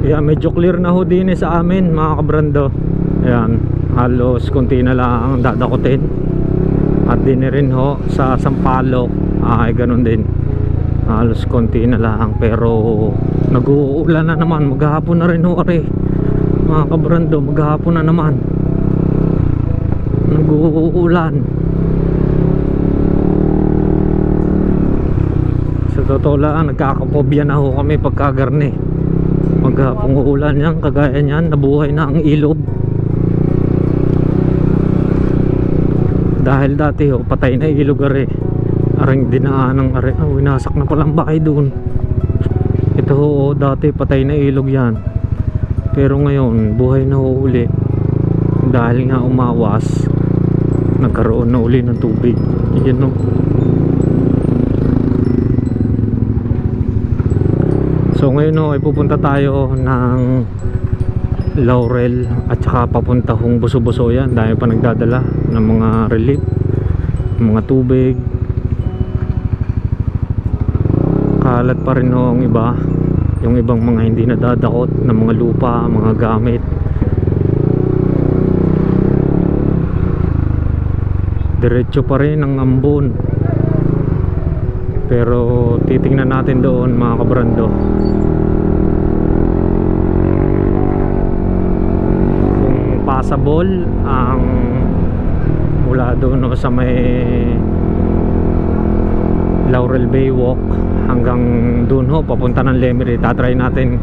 Kaya medyo clear na ho din sa amin mga kabrando. Ayan, halos konti na lang ang dadakutin. At din rin ho sa Sampaloc ay ganun din, halos konti na lang. Pero nag-uulan na naman, maghapon na rin ho are mga kabrando, maghapon na naman, nag-uulan. Sa totoo lang, nagkakapobya na ho kami pagkagarni. Maghapong uulan yan, kagaya nyan, nabuhay na ang ilog. Dahil dati ho, patay na ilog are. Aring dinaan ng are, winasak na palang bahay doon. Ito ho, dati patay na ilog yan. Pero ngayon, buhay na ho uli. Dahil nga umawas, nagkaroon na uli ng tubig. Yan no. So ngayon ho, ay pupunta tayo ng Laurel at saka papunta hong Buso-Buso yan. Dahil pa nagdadala ng mga relief, mga tubig. Kalat pa rin ho ang iba, yung ibang mga hindi nadadakot ng mga lupa, mga gamit. Diretso pa rin ang Ambon. Pero titingnan natin doon mga kabrando kung passable ang mula doon no, sa may Laurel Bay Walk hanggang doon ho, papunta ng Lemery. Tatry natin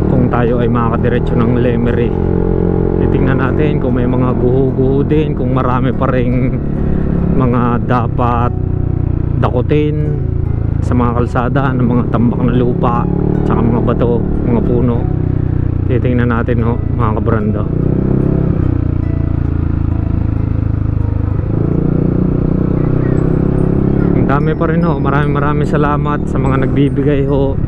kung tayo ay makakadiretso ng Lemery. Titingnan natin kung may mga guho-guho din, kung marami pa ring mga dapat dakutin sa mga kalsada ng mga tambak na lupa, tsaka mga bato, mga puno. Titingnan natin ho mga kabrando. Dami pa rin ho, maraming salamat sa mga nagbibigay ho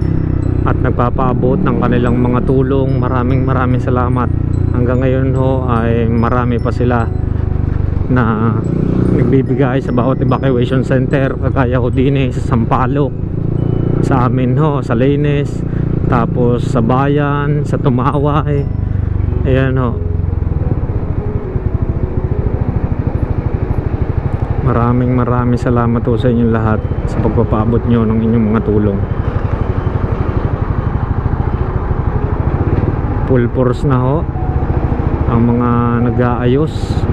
at nagpapaabot ng kanilang mga tulong. Maraming salamat. Hanggang ngayon ho ay marami pa sila na nagbibigay sa bawat evacuation center. Kagaya ho din sa Sampaloc, sa amin ho, sa Laines, tapos sa Bayan, sa Tumaway. Ayan ho, maraming salamat po sa inyong lahat sa pagpapaabot nyo ng inyong mga tulong. Full force na ho ang mga nag-aayos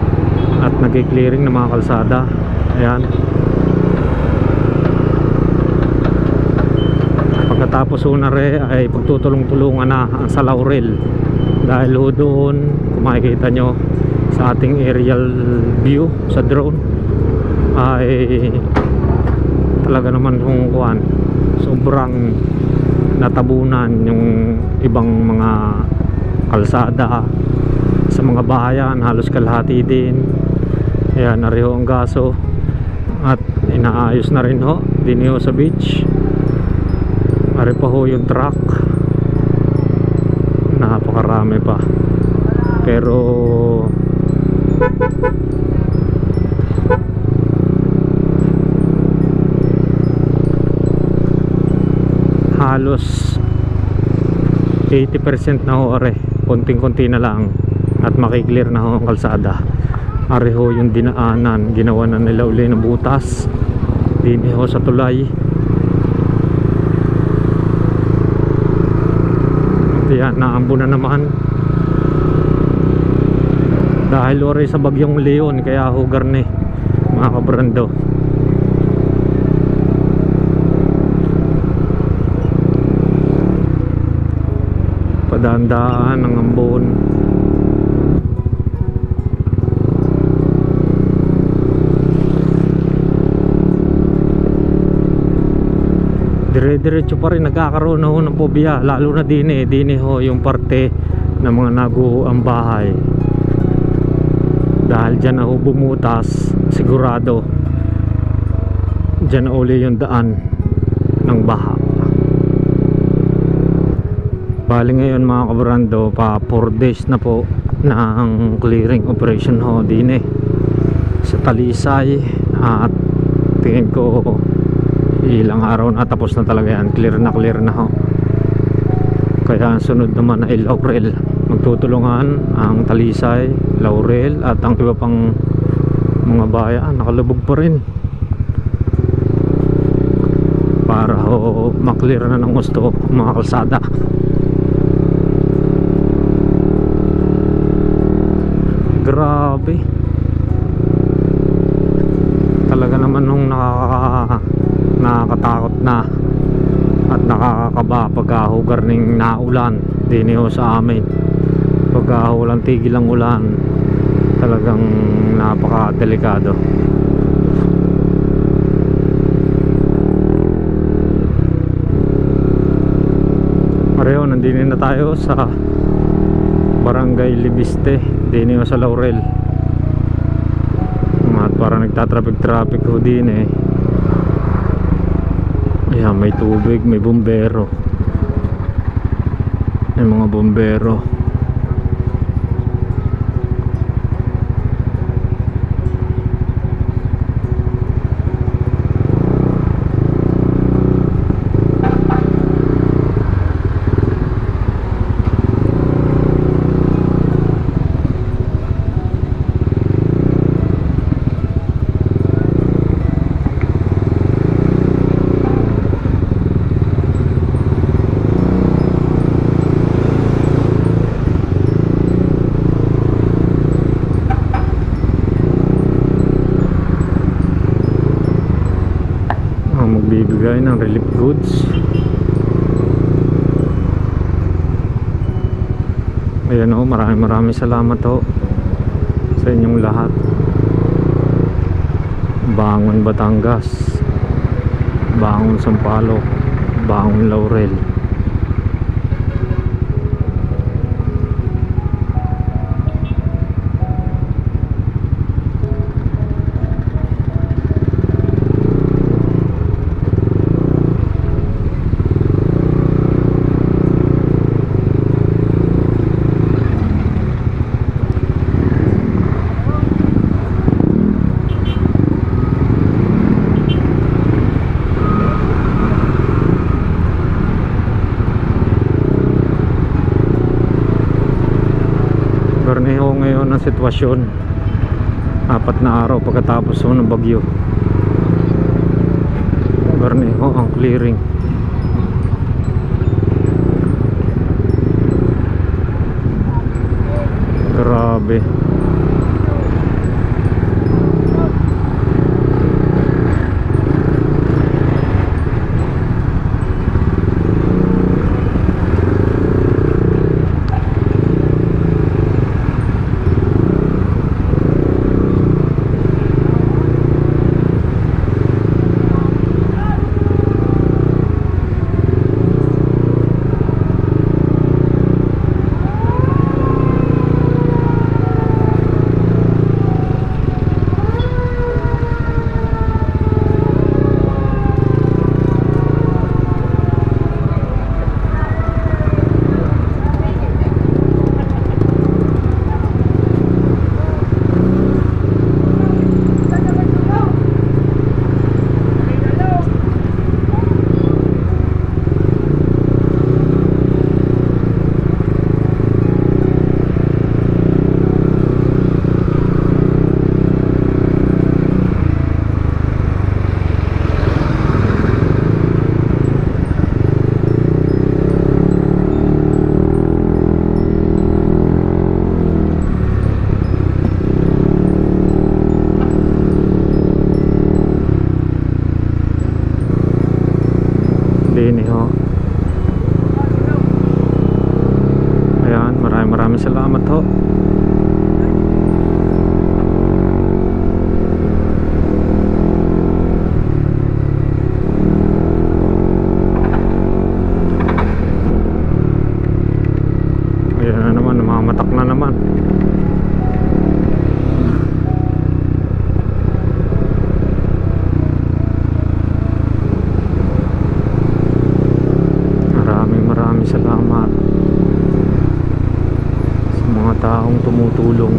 at nag-clearing ng mga kalsada. Ayan, pagkatapos ho na rin ay pagtutulong-tulungan na sa Laurel. Dahil ho doon, kung makikita nyo sa ating aerial view sa drone, ay talaga naman kung kuwan, sobrang natabunan yung ibang mga kalsada sa mga bahayan, halos kalahati din. Ayan, nariho ang gaso at inaayos na rin ho din ho sa beach. Ari pa ho yung truck, napakarami pa. Pero halos 80% na ho are, konting-konti na lang at makiklear na ho ang kalsada. Are ho yung dinaanan, ginawa na nila uli ng butas din ho sa tulay. At yan, naambo na naman dahil ore sa bagyong Leon, kaya ho garne mga kabrando. Padaan-daan ng Ambon. Dire-diretso pa rin, nagkakaroon na ho ng pobya, lalo na din ho yung parte ng mga naguho ang bahay. Dahil dyan na ho bumutas, sigurado dyan na uli yung daan ng baha. Bali ngayon mga kabrando, pa 4 days na po ng clearing operation ho din sa Talisay. At tingin ko ilang araw na tapos na talaga yan, clear na ho. Kaya ang sunod naman ay Laurel. Magtutulungan ang Talisay, Laurel at ang iba pang mga bayan. Nakalubog pa rin para maklear na ng gusto mga kalsada. Grabe talaga naman nung nakakatakot na at nakakakaba pagkahugar ng naulan diniho sa amin. Pagkahulan tigil ang ulan, talagang napakadelikado. Pareho nandinin na tayo sa Barangay Libiste diniho sa Laurel. At para nagtatraffic ho din eh. Ayan, may tubig, may bumbero. May mga bumbero. Magbibigay ng relief goods. Ayan o, maraming salamat o sa inyong lahat. Bangon Batangas, Bangon Sampaloc, Bangon Laurel. Berneho ngayon ang sitwasyon, 4 na araw pagkatapos ng bagyo. Berneho ang clearing. Grabe. Diniho. Ayan, maraming salamat ho. Ayan na naman, namamatak na naman. Maraming salamat sa mga taong tumutulong.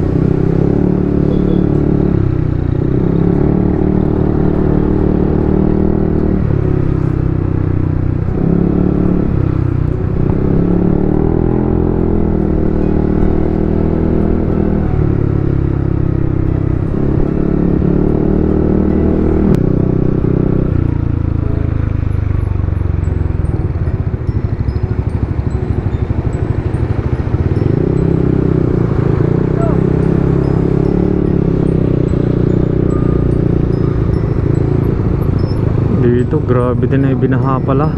Grabe din ay binaha pala.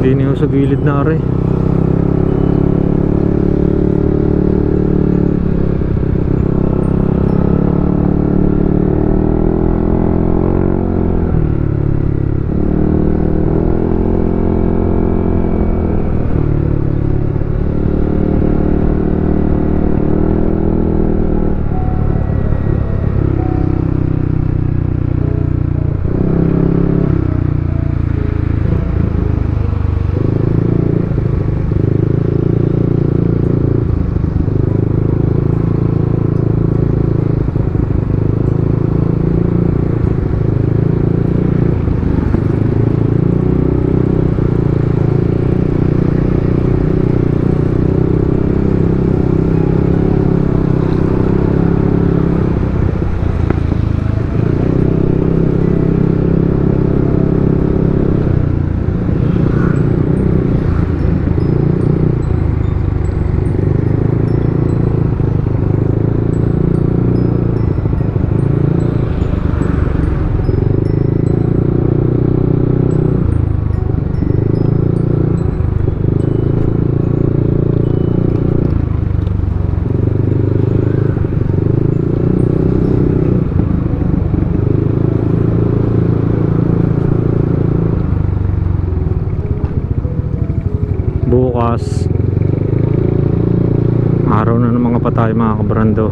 Hindi niyo sa gilid na are. Bukas araw na ng mga patay, mga kabrando.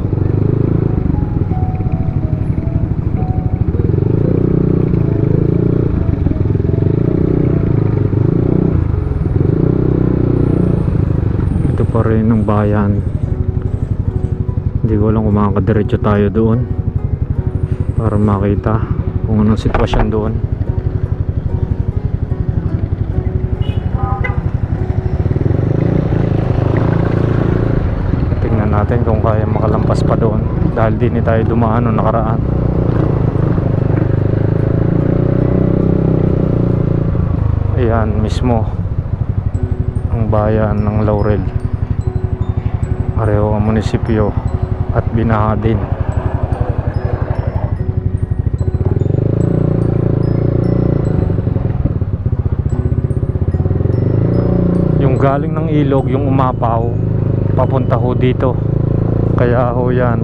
Ito pa rin ang bayan. Hindi ko alam kung makakadiretso tayo doon para makita kung anong sitwasyon doon. Natin kung kaya makalampas pa doon dahil din tayo dumaan noong nakaraan. Ayan mismo ang bayan ng Laurel, pareho ang munisipyo at binaha din. Yung galing ng ilog, yung umapaw papunta ho dito, kaya ho yan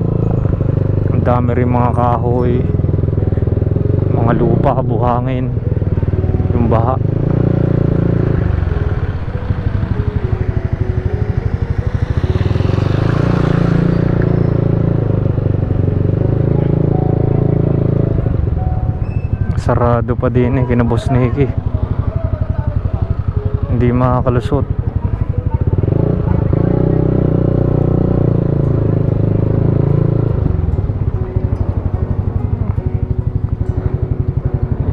ang dami rin mga kahoy, mga lupa, buhangin, yung baha. Sarado pa din kina Boss Nicky, hindi makakalusot.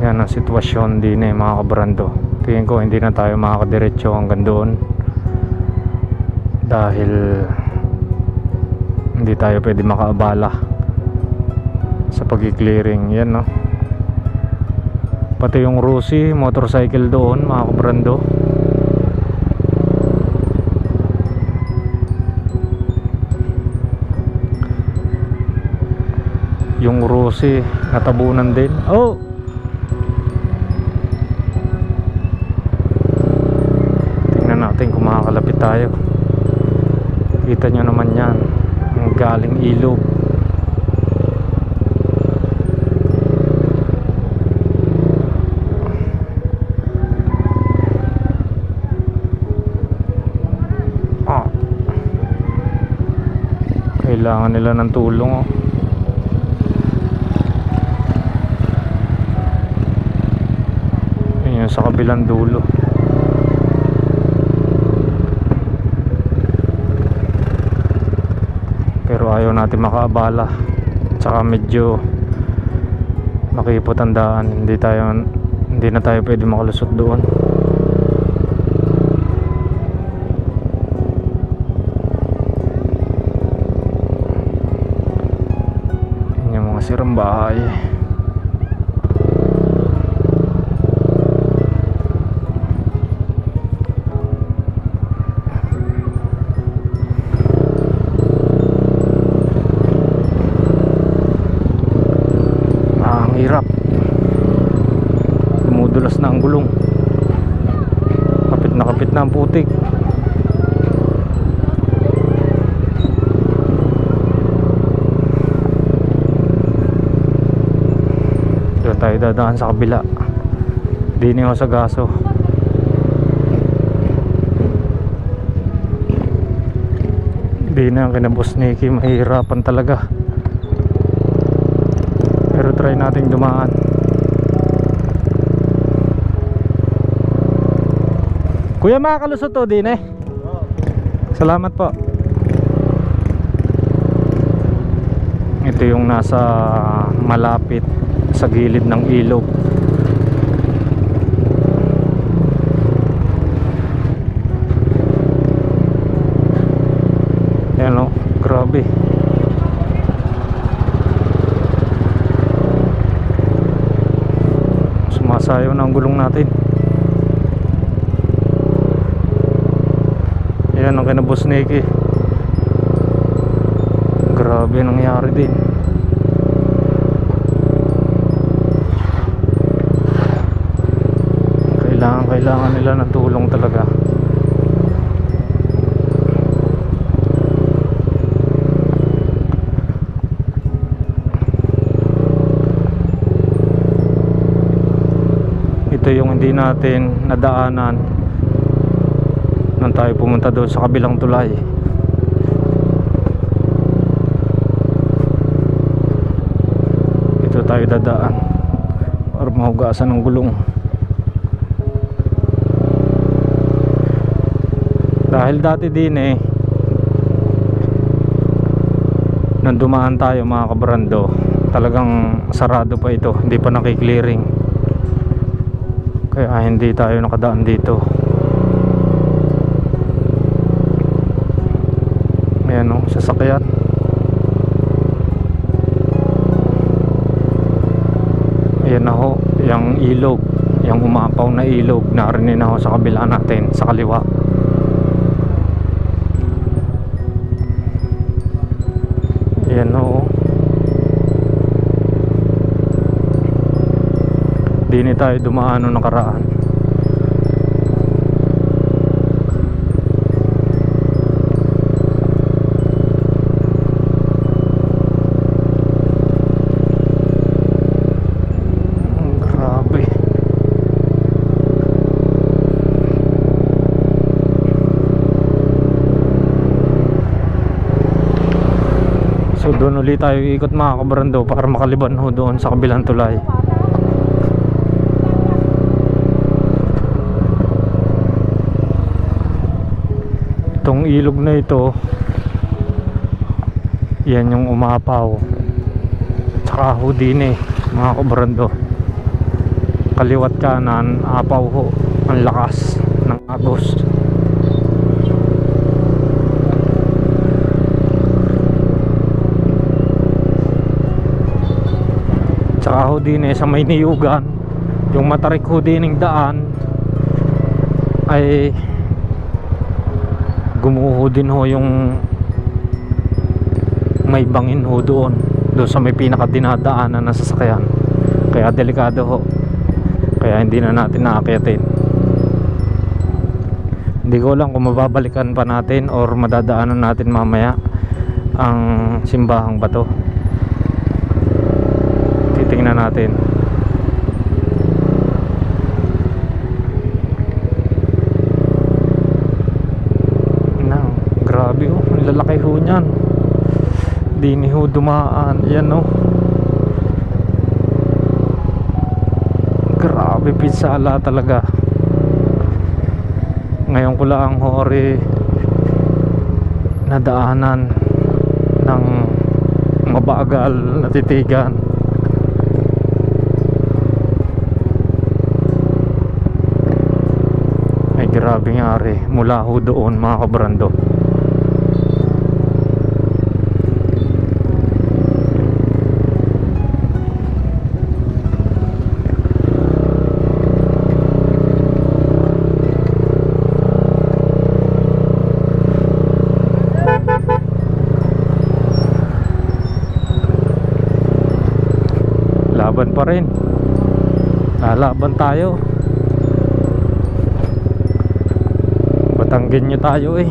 Yan ang sitwasyon din mga kabrando. Tingin ko hindi na tayo makakadiretso hanggang doon dahil hindi tayo pwede makaabala sa pag-clearing. Yan no, pati yung Rusi motorcycle doon mga kabrando. Yung Rusi natabunan din. Oh, natin kung makakalapit tayo. Kita nyo naman yan, ang galing ilog. Kailangan nila ng tulong oh. Yun sa kabilang dulo. Pero ayaw natin makaabala, tsaka medyo makipot ang daan. Hindi na tayo pwede makalusot doon. Yan yung mga sirang bahay. Hirap, dumudulas na ng putik. Doon tayo dadaan sa kabila. Di niyo sa gaso. Di na ang kinabos Nikki, mahirapan talaga. Pero try nating dumaan. Kuya, makakalusot to din eh. Salamat po. Ito yung nasa malapit sa gilid ng ilog. Ayan o, grabe. Sumasayaw na ang gulong natin. Ayan ang kinabos Nikki. Grabe nangyari din. Kailangan nila ng tulong talaga. Ito yung hindi natin nadaanan nang tayo pumunta doon sa kabilang tulay. Ito tayo dadaan para mahugasan ng gulong. Dahil dati din eh, nang dumaan tayo mga kabrando, talagang sarado pa ito, hindi pa nakiklearing. Kaya hindi tayo nakadaan dito. Ayan o, sasakyan. Ayan na ho, yung ilog, yung umapaw na ilog, narinig na ho sa kabila natin, sa kaliwa. Ayan o. Di na tayo dumaan nung nakaraan. Grabe. So doon ulit tayo ikot mga kabrando para makaliban ho doon sa kabilang tulay. Itong ilog na ito, yan yung umapaw. Tsaka ho din eh mga kabrando, kaliwat kanan apaw ho. Ang lakas ng agos. Tsaka ho din eh sa may niyugan, yung matarik ho din ng daan ay gumuho din ho yung may bangin ho doon sa may pinakadinadaanan na sasakyan. Kaya delikado ho, kaya hindi na natin naakyatin. Hindi ko lang kung mababalikan pa natin or madadaanan natin mamaya ang simbahang bato. Titingnan natin. Grabe oh, ang lalaki ho niyan. Di ni ho dumaan. Yan oh. Grabe pinsala talaga. Ngayon ko lang hori nadaanan ng mabagal na titigan. Ay grabe nga rin. Mula ho doon mga kabrando. Laban pa rin. Lalaban tayo. Isang ganyo tayo eh.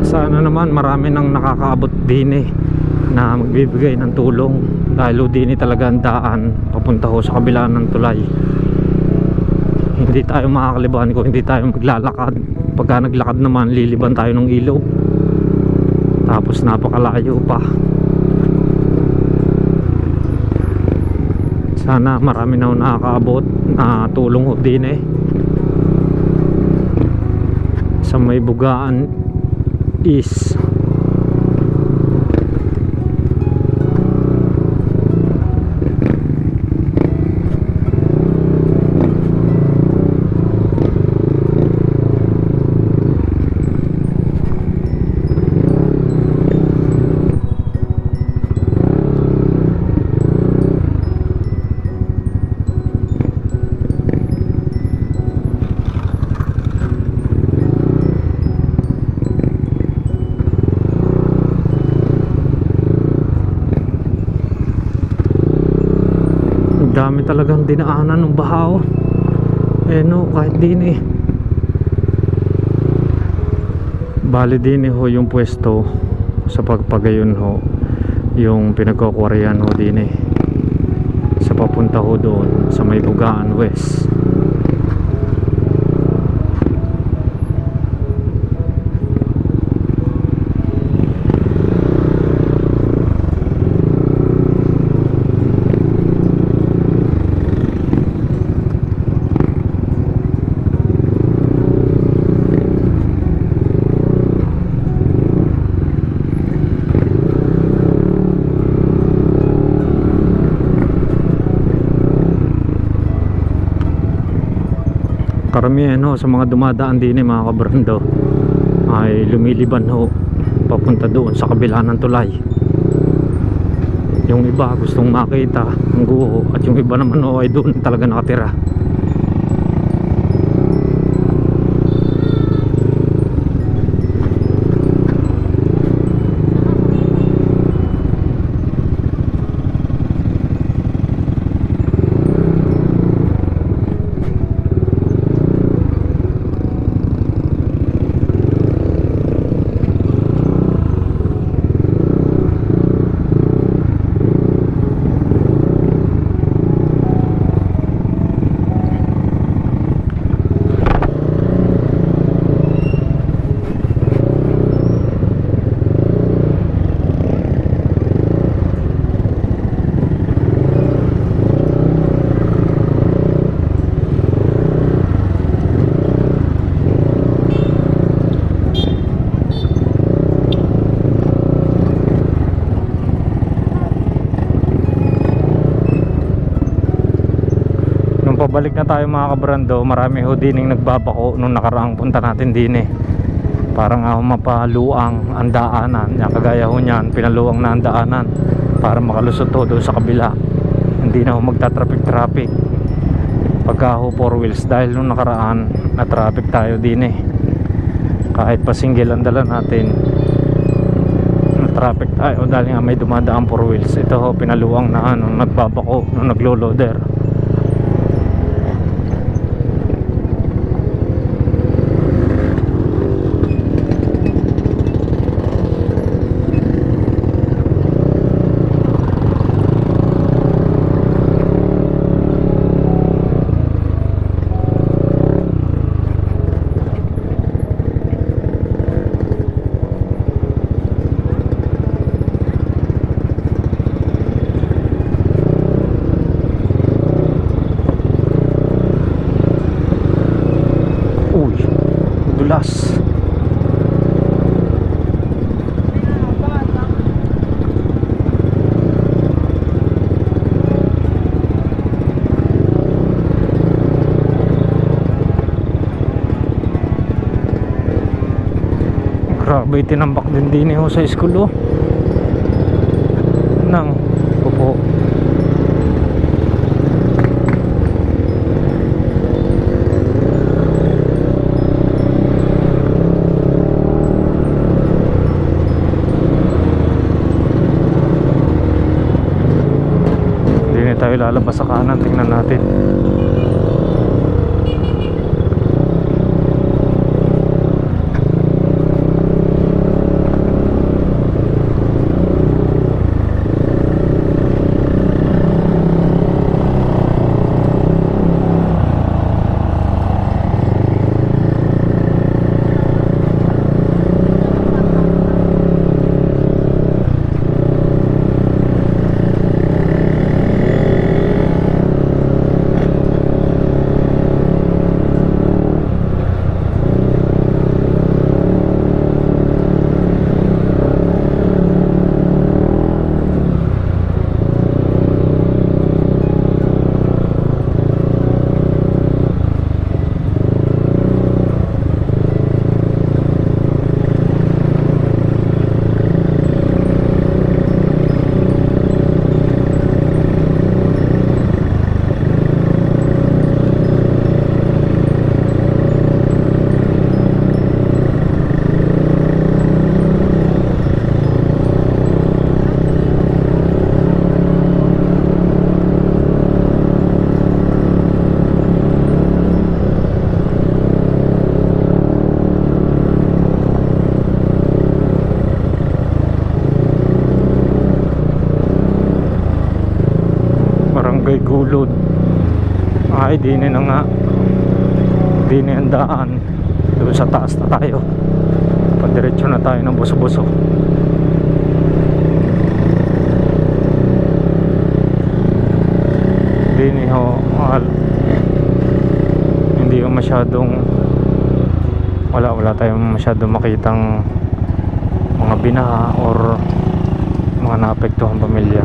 Sana naman marami nang nakakaabot din eh na magbibigay ng tulong, dahil din eh talaga ang daan papunta ho sa kabila ng tulay. Hindi tayo makakaliban kung hindi tayo maglalakad. Pagka naglakad naman, liliban tayo ng ilog, tapos napakalayo pa. Sana marami na nakakaabot na tulong ho din eh sa may Bugaan is dami talagang dinaanan ng bahaw eh no, kahit din eh. Bali din eh ho yung pwesto sa pagpagayon ho, yung pinagkukwaryan ho din eh sa papunta ho doon sa may Bugaan West. Karamihan ho sa mga dumadaan din mga kabrando ay lumiliban ho papunta doon sa kabila ng tulay. Yung iba gustong makita ang guho, at yung iba naman ho ay doon talaga nakatira. Pabalik na tayo mga kabrando, marami ho dining nagbabako nung nakaraang punta natin din eh. Parang mapaluang ang daanan, kagaya ho niyan, pinaluang na ang daanan para makalusot ho doon sa kabila. Hindi na ho magta-traffic pagka ho 4 wheels, dahil nung nakaraan na traffic tayo din eh. Kahit pa single ang dala natin, na traffic tayo dahil nga may dumadaan 4 wheels. Ito ho pinaluang na nung nagbabako, nung naglo-loader. Dulas. Grabe, tinambak din ho sa school nang pupo. tayo lalabas sa kanan, tingnan natin. Barangay Gulod. Ay, dini na nga. Dini ang daan. Doon sa taas na tayo. Padiretso na tayo ng Buso-Buso. Dini ho. Hindi ho masyadong wala tayong masyadong makitang mga binaha or mga naapektuhang pamilya.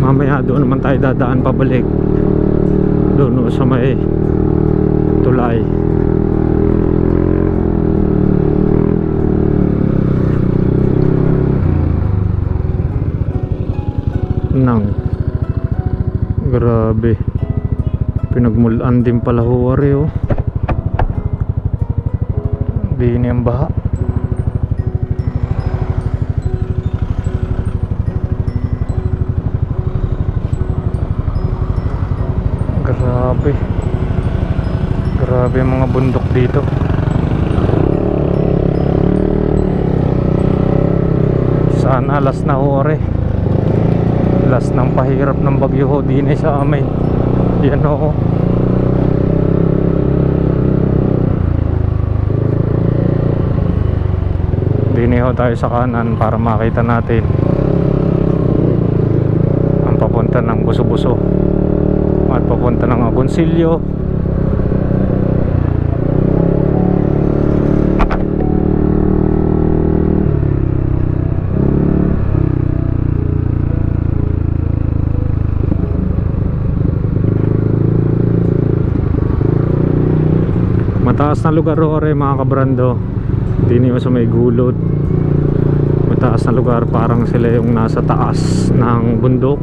Mamaya doon naman tayo dadaan pabalik doon sa may tulay. Grabe, pinagmulan din pala huwari oh. Di ini ang baha. Grabe mga bundok dito. Sana last na hore. Last ng pahirap ng bagyo ho din sa amin. Yan ho. Diniho tayo sa kanan para makita natin ang papunta ng Buso-Buso at papunta ng Agoncillo. Mataas na lugar ore mga kabrando. Dini mo sa may Gulod. Mataas na lugar, parang sila yung nasa taas ng bundok.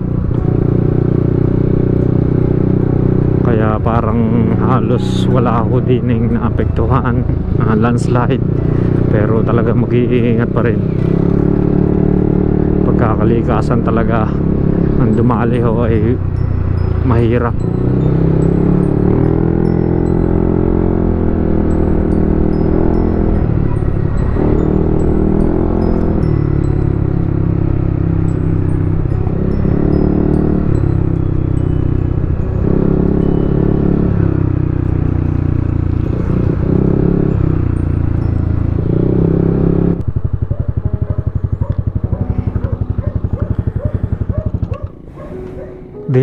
Kaya parang halos wala ako dining naapektuhan landslide. Pero talaga mag-iingat pa rin. Pagkakalikasan talaga ang dumali ho ay mahirap.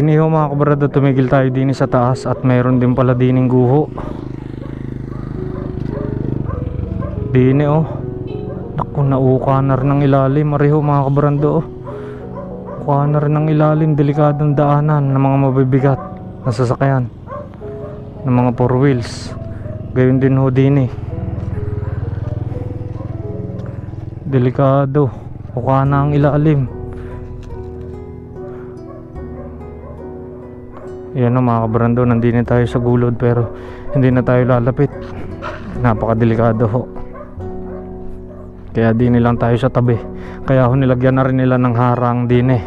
Dini ho mga kabrado, tumigil tayo dini sa taas at mayroon din pala dining guho. Dini oh. Naku, nauka na rin ng ilalim. Mariho mga kabrado oh. Uka na rin ng ilalim. Delikadong daanan ng mga mabibigat na sasakyan, ng mga 4 wheels. Gayon din ho dini. Delikado. Uka na ang ilalim. Yan o mga kabrando, nandito tayo sa gulod pero hindi na tayo lalapit. Napakadelikado ho. Kaya din lang tayo sa tabi. Kaya ho nilagyan na rin nila ng harang din eh.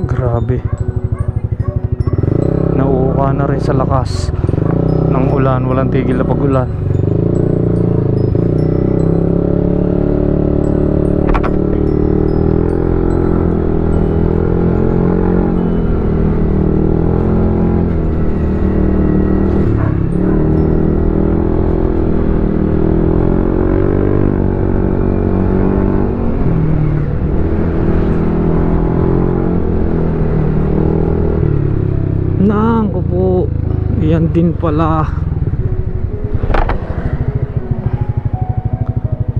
Grabe. Nauuka na rin sa lakas ng ulan, walang tigil na pag-ulan. Nang ko po. Yan din pala.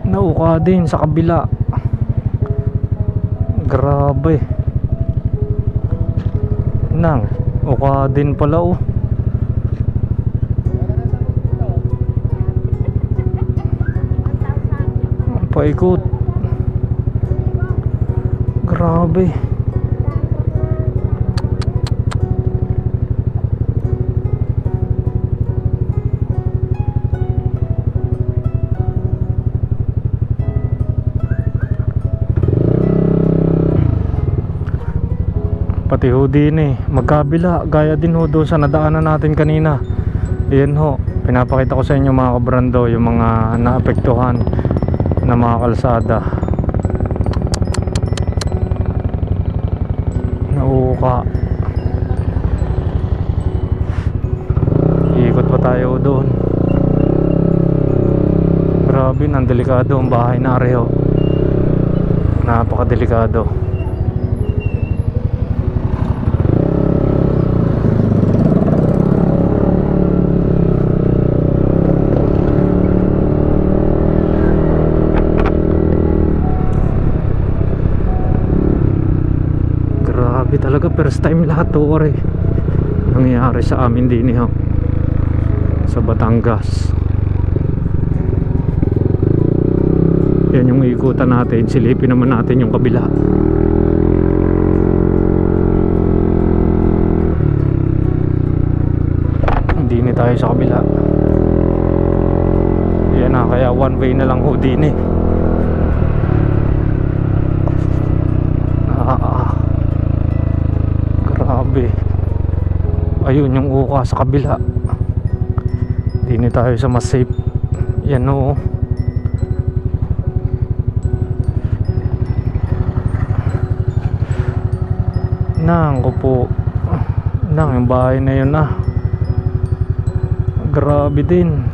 Nauka din sa kabila. Grabe. Nang uka din pala oh. Paikot. Grabe. Pati ho din eh, magkabila, gaya din ho doon sa nadaanan natin kanina. Ayan ho, pinapakita ko sa inyo mga kabrando yung mga naapektuhan na mga kalsada. Nauuka. Iikot pa tayo doon. Grabe, nang delikado ang bahay na areho. Napakadelikado. Talaga first time lahat to ore nangyayari sa amin din ho sa Batangas. Yan yung ikutan natin, silipin naman natin yung kabila. Hindi ni tayo sa kabila. Yan na, kaya one way na lang ho din eh. Ayun yung uka sa kabila. Hindi tayo sa mas safe. Yan o. Nang ko po. Nang yung bahay na yun ah. Grabe din.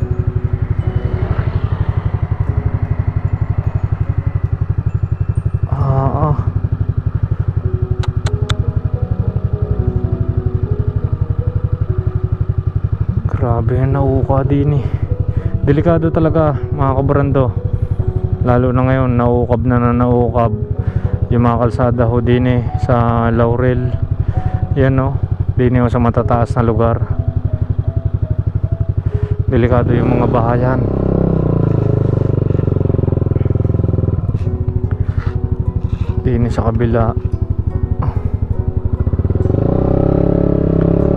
Grabe, nauuka din eh. Delikado talaga mga kabrando. Lalo na ngayon, nauukab na nauukab yung mga kalsada ho din eh, sa Laurel. Yan no, din eh, sa matataas na lugar. Delikado yung mga bahayan. Din sa kabila.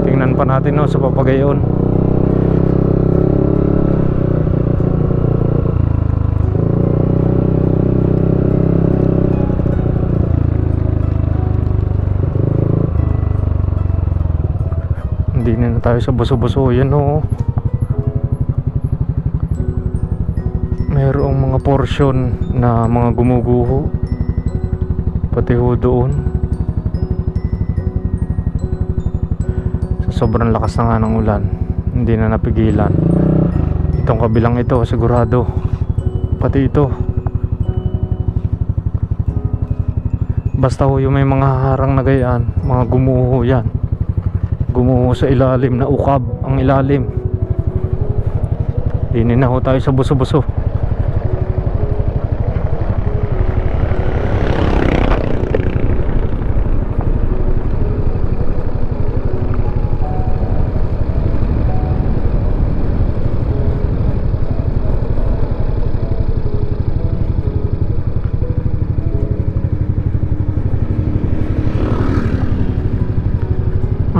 Tingnan pa natin no, sa Papagayon. Hindi na tayo sa buso-buso. Yan o. Mayroong mga portion na mga gumuguho. Pati ho doon. Sa sobrang lakas na nga ng ulan, hindi na napigilan. Itong kabilang ito sigurado, pati ito. Basta ho yung may mga harang na gayaan, mga gumuho yan. Gumuho sa ilalim, na ukab ang ilalim. Dinin na ho tayo sa buso-buso.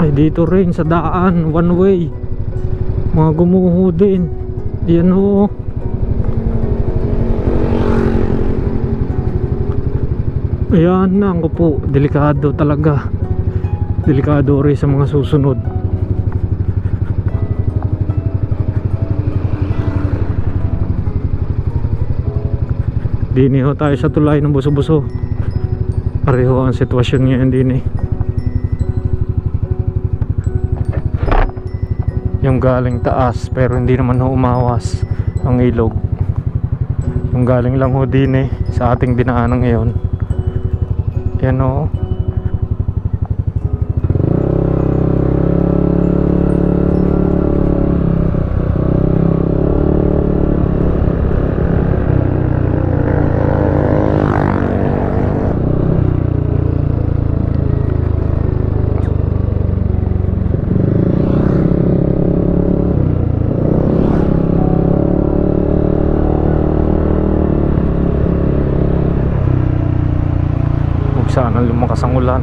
Ay, dito rin sa daan, one way. Mga gumuho din. Yan o. Ayan na ako po. Delikado talaga. Delikado rin sa mga susunod. Dini ho tayo sa tulay ng buso-buso. Pareho ang sitwasyon ngayon din eh. Yung galing taas pero hindi naman ho umawas ang ilog. Yung galing lang ho din eh sa ating dinaanan ngayon. Yan o. Sana lumakas ang ulan,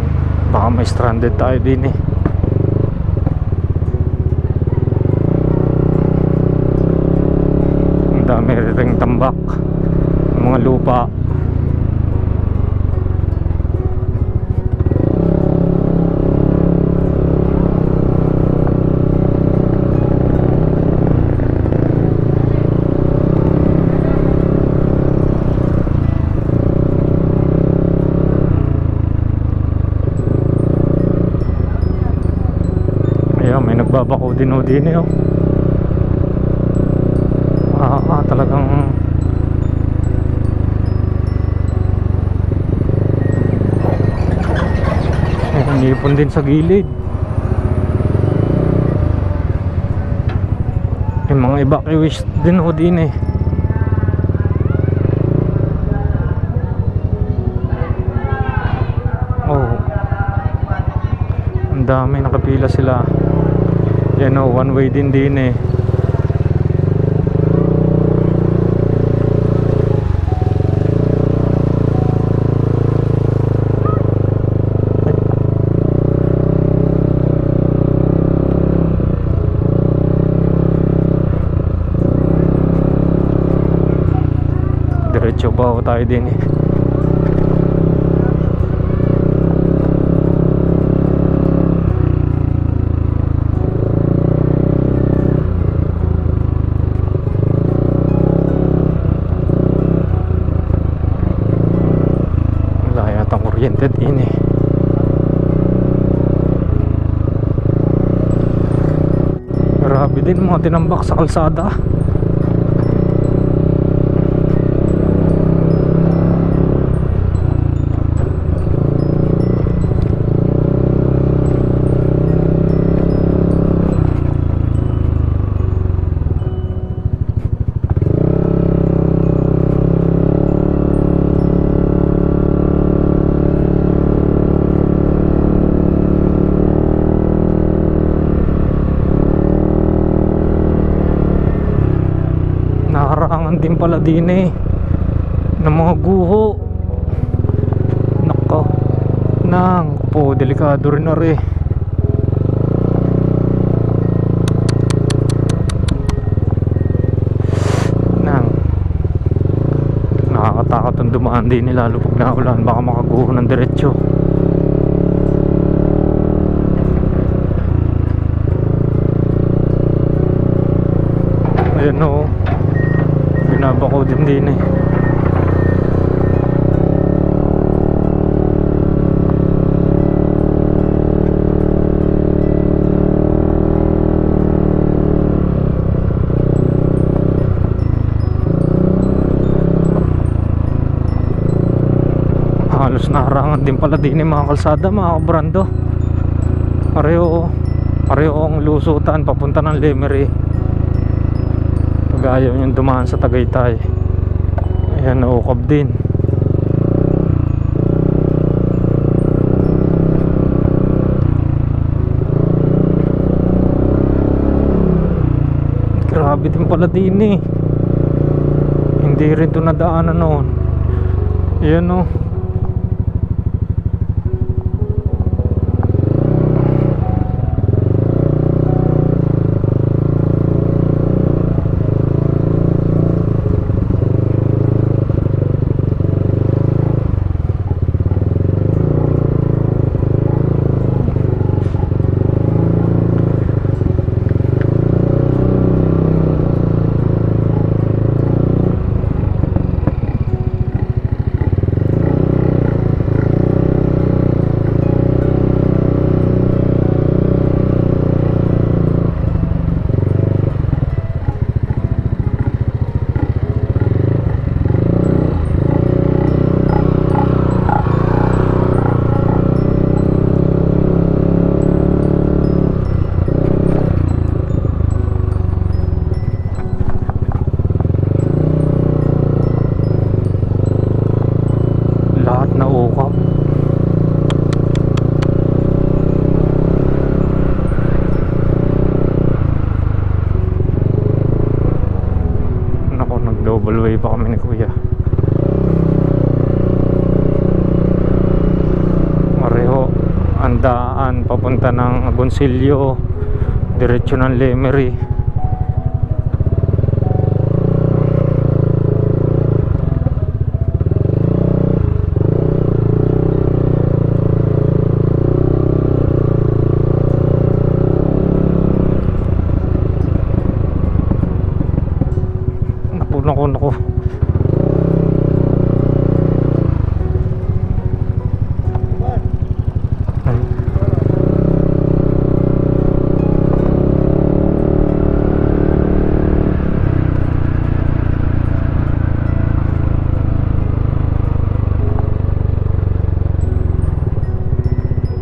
baka may stranded tayo din eh. Ang dami ring tambak, mga lupa. May nagbabako din o din eh oh. Talagang nipon din sa gilid. Yung mga evacuees din o din eh. Oh, ang dami, nakapila sila. Yan o, one way din eh. Diretso pa tayo din eh. Oriented in eh. Grabe din mga tinambak sa kalsada. Nakarangan din pala din eh ng mga guho. Nako, nang po, delikado rin na rin. Nang nakakatakot ang dumaan din eh, lalo pag naulan, baka makaguho ng diretsyo. Ayan o, binabako din eh. naharangan din pala din yung mga kalsada, mga kabrando. Pareho ang lusutan papunta ng Lemery pag ayaw yung dumaan sa Tagaytay. Ayan, naukab din. Grabe din pala din eh. Hindi rin ito nadaanan noon. Ayan o. Lahat na ukap. Nako, nag double way pa kami ni kuya. Pareho ang daan papunta ng Agoncillo, diretso ng Lemery. Naku.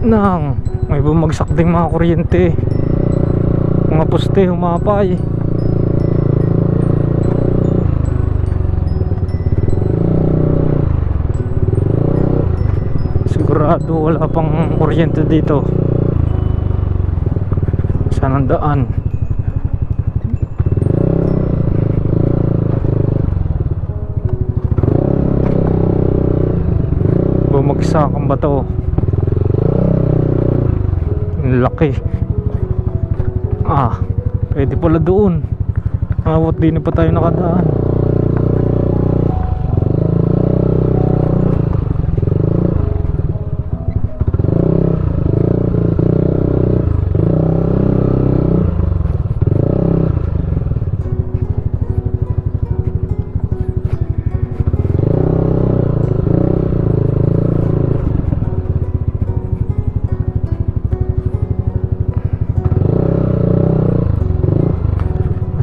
Nang may bumagsak ding mga kuryente, mga poste humapay. Sigurado wala pang kuryente dito. Saan ang daan? Bumagsak ang bato. Laki. Pwede pala doon. Awat din pa tayo nakadaan.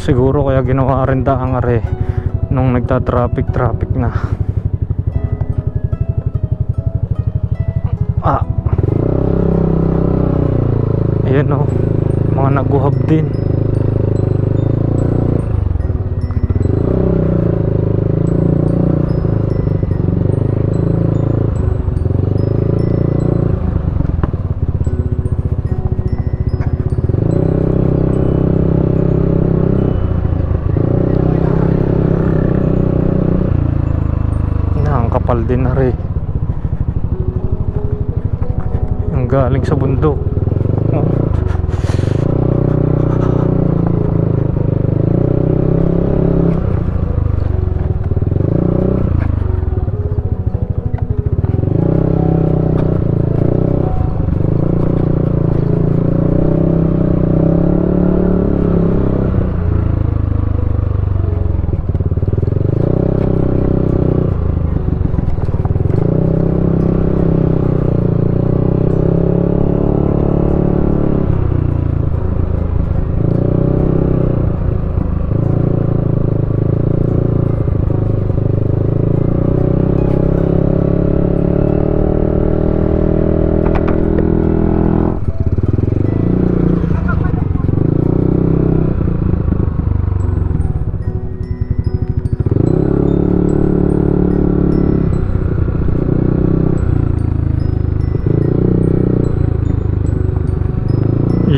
Siguro kaya ginawa rin daang are nung nagta-traffic na. Ayan o, mga naguhab din. Kapal din na rin yung galing sa bundok.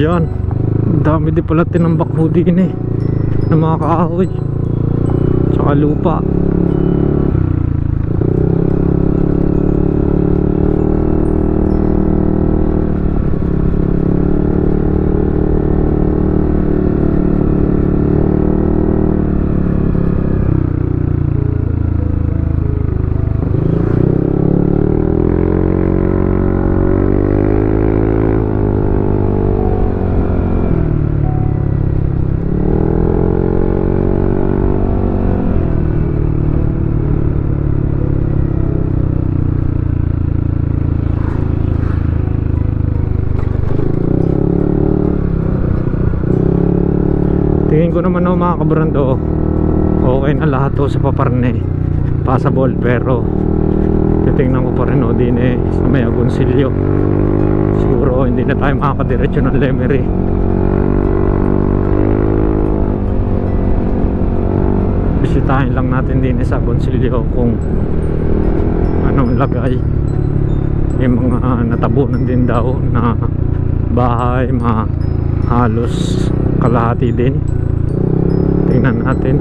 Ayan, dami din pala tinambak ho din ng mga kahoy tsaka lupa. Tingin ko naman mga kabrando, okay na lahat sa Paparne, passable, pero titingnan ko pa rin din sa may Agoncillo. Siguro hindi na tayo makakadiretso ng Lemery. Bisitahin lang natin din sa Agoncillo kung anong lagay. May mga natabunan din daw na bahay, halos kalahati din. Tingnan natin.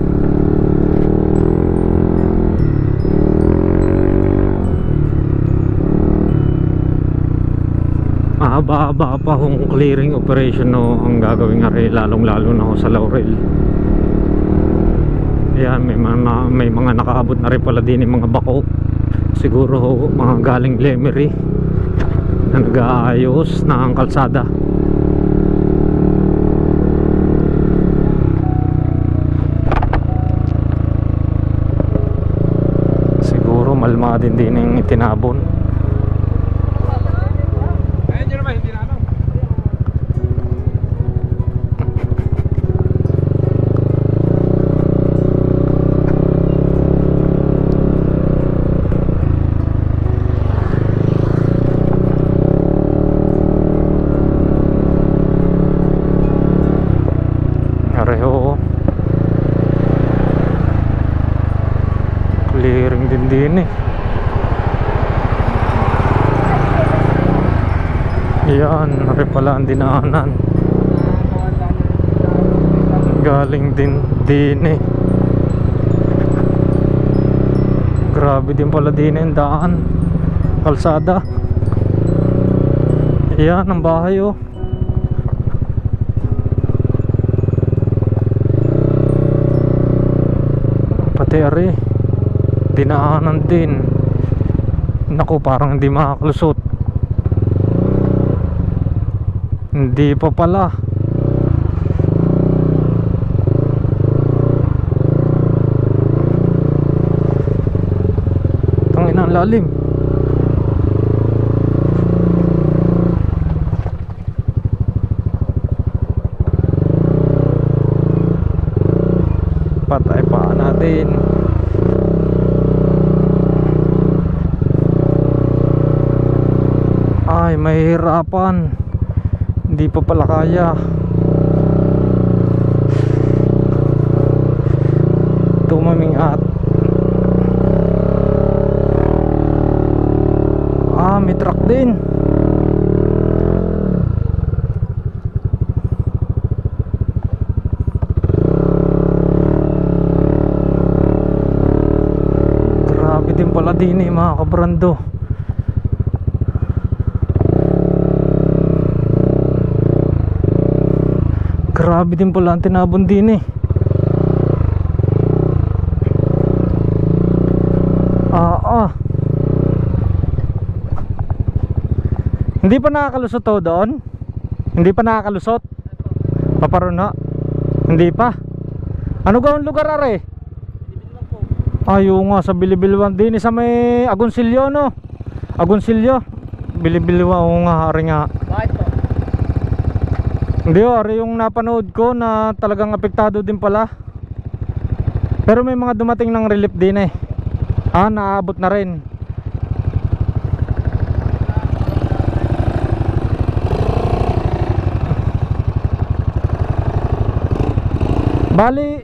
Mahaba-haba pa kung clearing operation ang gagawin nga rin, lalong-lalo na sa Laurel. Ayan, may mga nakaabot na rin pala din yung mga bako. Siguro mga galing Lemery na nag-aayos na ang kalsada. Malma din yung itinabon. Areho clearing din Yan, nari pala ang dinaanan. Galing din Grabe din pala din ang daan, kalsada. Yan ang bahay pati ari dinaanan din. Naku, parang hindi makakalusot. Hindi pa pala. Tangin ang lalim. Patay pa natin. Ay, mahihirapan. Hindi pa pala kaya. Tumamingat. May truck din. Grabe din pala din mga kabrando. Grabe din pala ang tinabon din Hindi pa nakakalusot doon? Hindi pa nakakalusot? Paparoon Hindi pa? Ano gawang lugar are? Ayaw nga sa Bilibilwan din sa may Agoncillo Agoncillo Bilibilwan nga are nga. Bakit po? Hindi are yung napanood ko na talagang apektado din pala. Pero may mga dumating ng relief din naabot na rin. Bali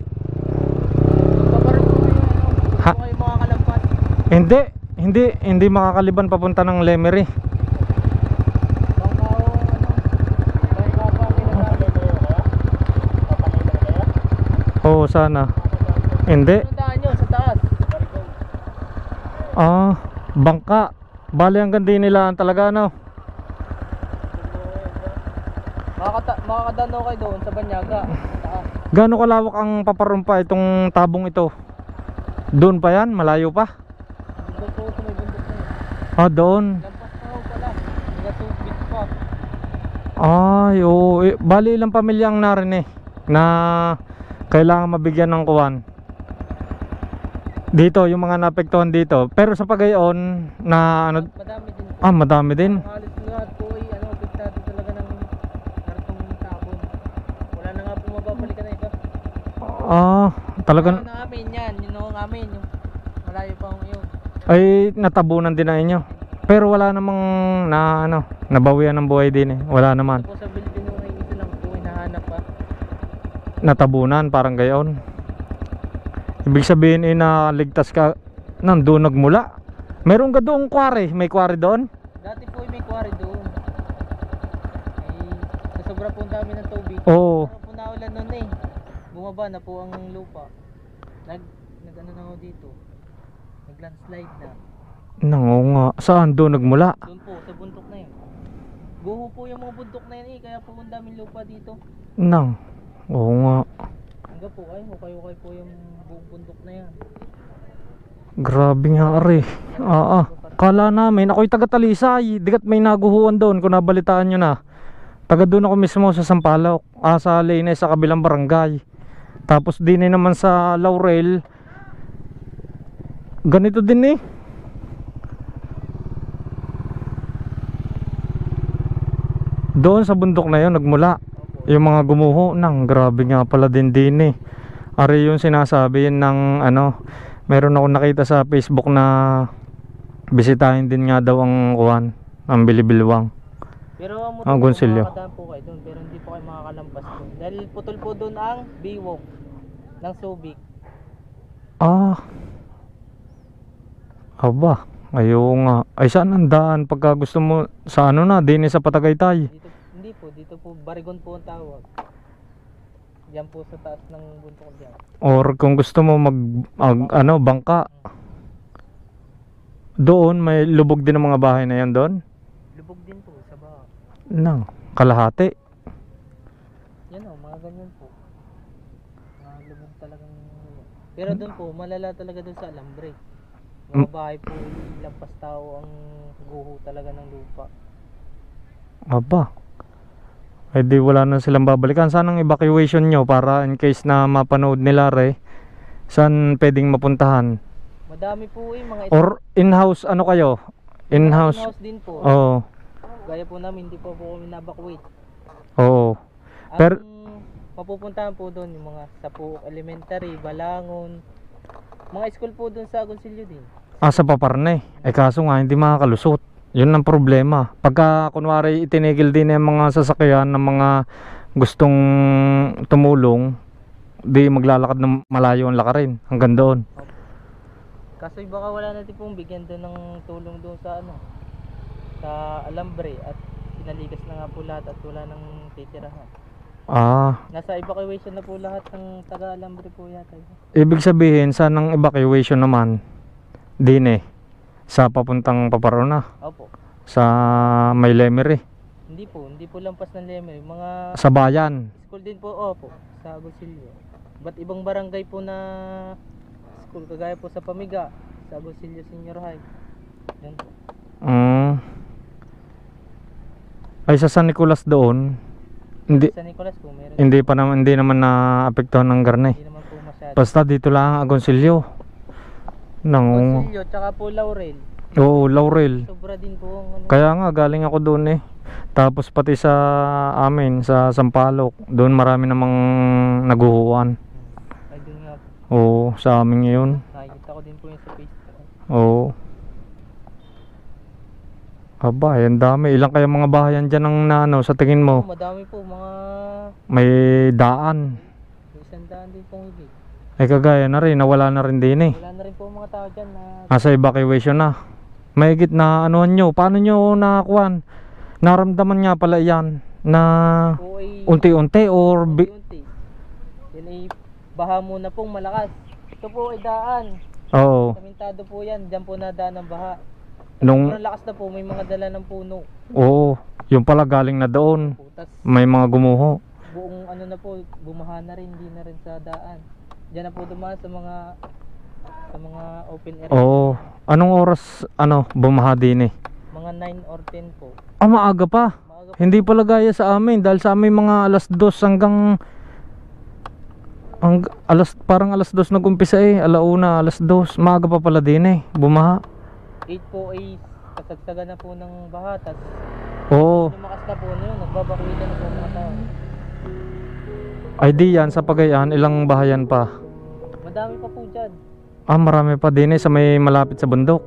Hindi makakaliban papunta ng Lemery. Oo, sana. Hindi. Anong daan nyo sa taas? Ah, bangka. Bali hanggang din nila talaga, no? Makakadaan kayo doon sa Banyaga. Taas. Gaano kalawak ang paparumpa itong tabong ito? Doon pa yan? Malayo pa? Doon po sa may bundok na yun. Ah, doon. Lampas na ho pala. Nagatubig pa. Ay, oo. Bali ilang pamilya ang narin na kailangan mabigyan ng kuwan. Dito, yung mga naapektuhan dito. Pero sa pagayon na ano, Madami din po. madami din. Halos lahat po ay apektado talaga ng kartong tabon. Wala na nga po mababalikan na ito. Ah, talagang Ano namin yan, yun ang amin, yung malayo pa ang yun. ay natabunan din na inyo. Pero wala namang na ano, nabawian ng buhay din eh. Wala naman. Ito po sa building nung isa lang po hinahanap pa. Natabunan parang gayon. Ibig sabihin naligtas ka nandun nagmula. Meron ka doong quarry, may quarry doon? Dati po may quarry doon. Ay, sobra po ang dami ng tubig. Oo. Pero po naulan nun eh. Bumaba na po ang lupa. Nag ano na ho dito. Nag-landslide na. Nango nga. Saan doon nagmula? Doon po, sa bundok na yun. Buho po yung mga bundok na yun eh. Kaya po ang daming lupa dito. Nang. Oo nga. Hanggang po ay, hukay-hukay po yung buong bundok na yan. Grabe nga are. Kala namin ako'y taga Talisay. Dikat may naguhuan doon kung nabalitaan nyo na. Taga doon ako mismo sa Sampaloc. Sa Leyte sa kabilang barangay. Tapos din naman sa Laurel. Ganito din eh. Doon sa bundok na yon nagmula yung mga gumuho nang grabe nga pala din eh. Ari yung sinasabi yun ng ano, meron ako nakita sa Facebook na bisitahin din nga daw ang kuwan, ang Bilibilwang. Pero ang Ang Gonsilyo. makakadaan po kayo doon, pero hindi po kayo makakalampas doon. Dahil putol po doon ang Biwok ng Subic. Ah. Aba, ayo nga. Ay saan ang daan pagka gusto mo sa ano na, din sa Patagaytay? Dito po, Barigon po ang tawag. Diyan po sa taas ng bundok diyan. Or kung gusto mo ano, bangka. Doon may lubog din ang mga bahay na yan doon. Lubog din po sa baha. Nang kalahati. Yan o, mga ganyan po. Mga lubog talagang. Pero doon po, malala talaga doon sa Alambre. Mga bahay po, lampas tao ang guho talaga ng lupa. Aba. Ay di wala na silang babalikan. Saan ang evacuation nyo para in case na mapanood nila saan pwedeng mapuntahan? Madami po mga Or in-house ano kayo? In-house? In-house din po. Oo. Gaya po namin, hindi po kami na-evacuate. Oo. Pero mapupuntahan po doon yung mga Sapuok Elementary, Balangon, mga school po doon sa Agoncillo din. Sa Paparne. Kaso nga hindi makakalusot. Yun ang problema. Pagka kunwari itinigil din yung mga sasakyan ng mga gustong tumulong, di maglalakad ng malayo ang lakarin hanggang doon. Kaso baka wala natin pong bigyan doon ng tulong doon sa sa Alambre at pinaligas na nga po lahat at wala nang titirahan. Nasa evacuation na po lahat ng taga Alambre po yata. Ibig sabihin saan ang evacuation naman? Din sa papuntang Paparona. Opo. Sa may Lemery. Hindi po lampas ng Lemery, mga sa bayan. School din po, opo, sa Agoncillo. Ba't ibang barangay po na school kagaya po sa Pamiga, sa Agoncillo Senior High. Yan po. Ay sa San Nicolas doon. Hindi Sa Nicolas po meron. Hindi naman naapektuhan ng garne. Hindi naman po masyado. Basta dito lang Agoncillo. Agoncillo tsaka po Laurel. Oo, Laurel. Sobra din po ang Kaya nga galing ako doon Tapos pati sa amin sa Sampaloc, doon marami namang naguhuan. Ay doon nga po. Oo, sa amin ngayon. Nakikita ko din po yung sa Facebook. Oo. Aba, yan dami. Ilang kaya mga bahayan dyan ang sa tingin mo? Madami po, mga may daan. may isang daan din pong higit. Kagaya na rin, nawala na rin din Wala na rin po mga tao dyan na nasa evacuation na. May higit na anuhan nyo. Paano nyo nakakuhan? Naramdaman nga pala yan na po ay unti-unti or unti-unti. Yan ay baha muna pong malakas. Ito po ay daan. Oo. Kamintado po yan. Diyan po nadaan ng baha. Nung, Sobrang lakas na po. May mga dala ng puno. oo. Yung pala galing na doon. Putas. May mga gumuho. Buong ano na po, bumaha na rin. Hindi na rin sa daan. Diyan na po dumaan sa mga open area. Oo. Anong oras, bumaha din eh? Mga 9 or 10 po. Maaga pa. Maaga po. Hindi pala gaya sa amin. Dahil sa amin mga alas 2 hanggang parang alas 2 nag-umpisa eh. Alauna, alas 2. Maaga pa pala din eh. Bumaha. 8 po ay kasagsagan na po ng baha. Tapos Oo. lumakas na po na yun. Nagbabakuitan na po mga tao. Ay di yan sa Pagayan. Ilang bahayan pa? Madami pa po dyan. Marami pa din eh. Sa may malapit sa bundok.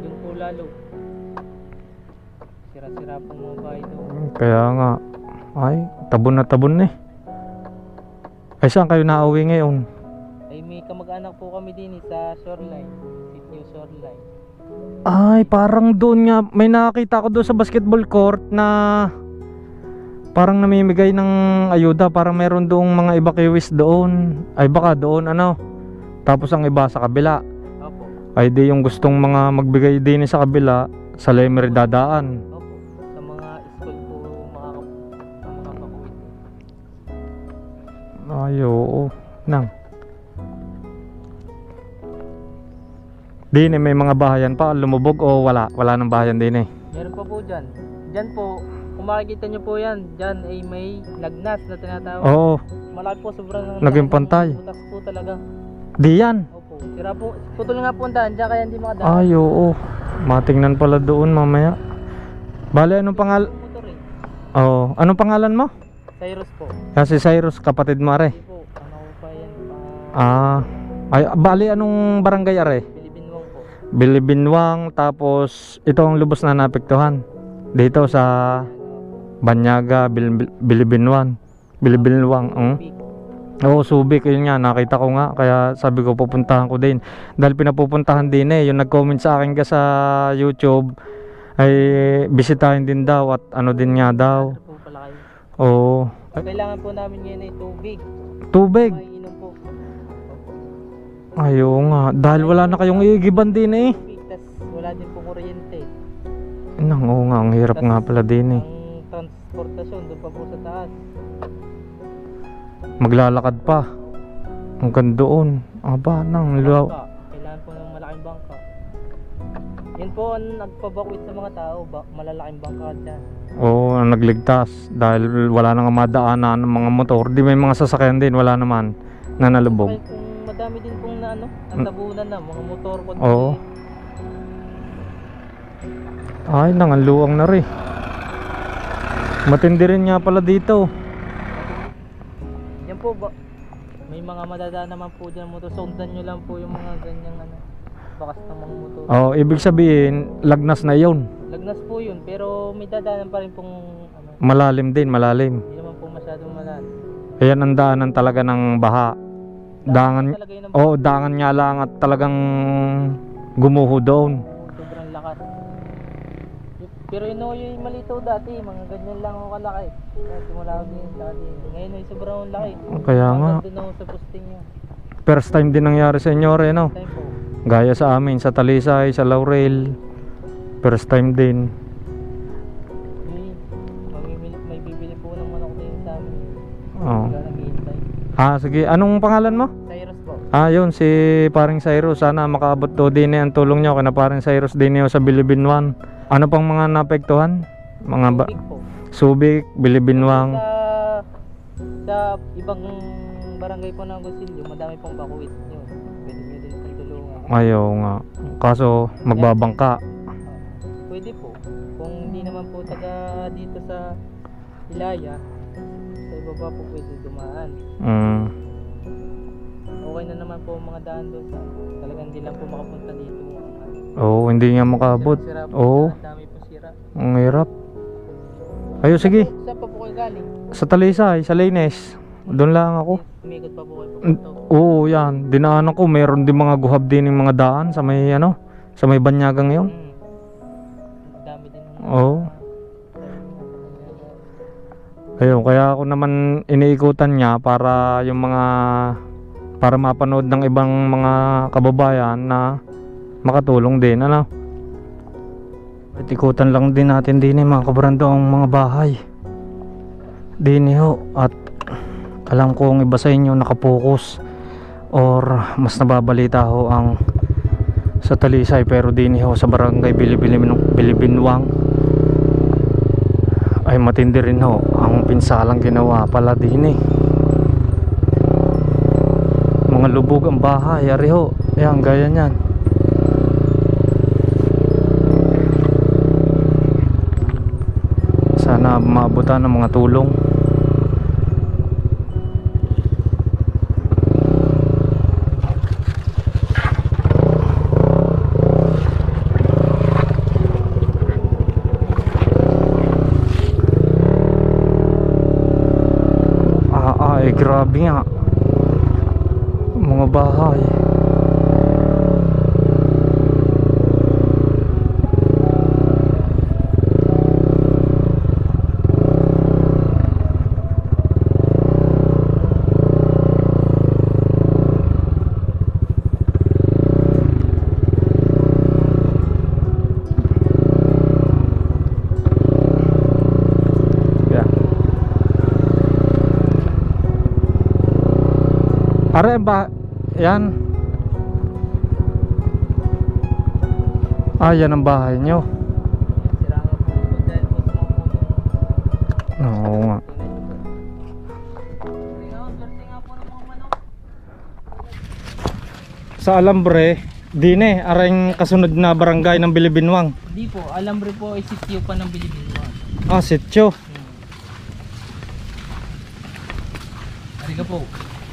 Yung po lalo. Sira-sira po mga bahay doon. Kaya nga. Ay, tabon na tabon eh. Ay saan kayo nauwi ngayon? Ay may kamag-anak po kami din sa Shoreline. New Shoreline. Ay, parang doon nga. May nakakita ko doon sa basketball court na parang namimigay ng ayuda. Parang meron doong mga evacuees doon. Ay baka doon tapos ang iba sa kabila. Opo. Ay di yung gustong mga magbigay din sa kabila sa Lemery dadaan. Opo. Sa mga school po mga bakuit. Ay oo. Nang din may mga bahayan pa lumubog o wala nang bahayan din eh. Meron pa po dyan. Dyan po, kung makikita nyo po yan, dyan ay may lagnas na tinatawag. Oo. Malaki po sobrang Naging pantay. butas po talaga. Di yan. Opo. Sira po. Putol nga po ang daan dyan kaya hindi makadaan. Ay oo. Matingnan pala doon mamaya. Bale anong pangalan? Motor eh. Oh, anong pangalan mo? Cyrus po. Yan si Cyrus, kapatid mo are. Hindi po. Ano ko pa yan? Ay bali anong barangay are? Bilibinwang po. Bilibinwang, tapos ito ang lubos na naapektuhan. Dito sa Banyaga, Bilibinwang. Big. Oo, Subic, yun nga, nakita ko nga. Kaya sabi ko pupuntahan ko din. Dahil pinapupuntahan din eh. Yung nag-comment sa akin ka sa YouTube ay bisitahin din daw at ano din nga daw. Ano po pala kayo? Oo. Kailangan po namin ngayon ay tubig. Tubig. Maiinom po. Ayaw nga. Dahil wala na kayong iigiban din eh. Tubig, tas wala din po kuryente. Nang oo nga, ang hirap nga pala din eh. Ang transportasyon doon pa po sa taas. Maglalakad pa. Hanggang doon. Aba, nang Bangka. Kailangan po ng malaking bangka. Yan po ang nagpabakwit sa mga tao. Malalaking bangka dyan. Oo, nagligtas. Dahil wala nang madaanan ng mga motor. Di may mga sasakyan din, wala naman na nalubog. Kaya kung madami din pong na natabunan na mga motor ko. Oo. Ay, nanganluang na rin. Matindi rin nga pala dito. Yan po ba? May mga madadaan naman po dyan motor. Sundan nyo lang po yung mga ganyang bakas ng mga motor. Oo, ibig sabihin, lagnas na yun. Lagnas po yun, pero may dadaanan pa rin pong Malalim din, malalim. hindi naman po masyadong malalim. Ayan ang daanan talaga ng baha. Dangan, Talaga yun ang dangan nga lang at talagang gumuho doon. sobrang lakas. Pero yun yung malito dati, mga ganyan lang ako kalaki. Kaya simula ko din dati. Ngayon ay sobrang laki. Kaya nga, Doon ako sa posting yun. first time din nangyari sa inyo rin, no? Time po. Gaya sa amin, sa Talisay, sa Laurel. First time din. May bibili po ng manok din sa amin. Oo. Kaya naghihintay. Sige. Anong pangalan mo? Cyrus po. Yun, si paring Cyrus. Sana makaabot to din ang tulong nyo kina paring Cyrus din sa Bilibinwan. Ano pang mga naapektuhan? Mga Big po. Subic, Bilibinwang. Sa ibang barangay po ng Gosilyo, madami pong bakuit yun. Pwede nyo din pong tulungan. Ayaw nga. Kaso magbabangka. Pwede po. Kung hindi naman po taga dito sa Ilaya, sa ibaba po pwede dumaan. Okay na naman po ang mga daan doon sa talagang hindi lang po makapunta dito. Oo, hindi nga makabot. Sira po. Oo. Ang dami po sira. Ang hirap. Ayo, sige. Saan pa po kayo galing? Sa Talisay, sa Leynes. Doon lang ako. Umikot pa po kayo pupunta. Oo, yan. Dinaanan ko, meron din mga guhab din ng mga daan sa may sa may Banyagang yun. Ang dami din ng Oo. Ayun, kaya ako naman iniikutan niya para yung mga para mapanood ng ibang mga kababayan na makatulong din, ano. At ikutan lang din natin din mga kabrando ang mga bahay din ho, at alam kong iba sa inyo nakapokus or mas nababalita ho ang sa Talisay, pero din ho sa barangay Bilibinwang ay matindi rin ho ang pinsalang ginawa pala din mga lubog ang bahay, ari ho, ayan gaya nyan. Sana maabutan ng mga tulong. Grabe nga mga bahay. Are ba yan? Ah, yan ang bahay nyo. Oo nga. Sa Alambre, dine, aring kasunod na barangay ng Bilibinwang. Hindi po, Alambre po ay sitio pa ng Bilibinwang. Ah, sitio. Ari ka po.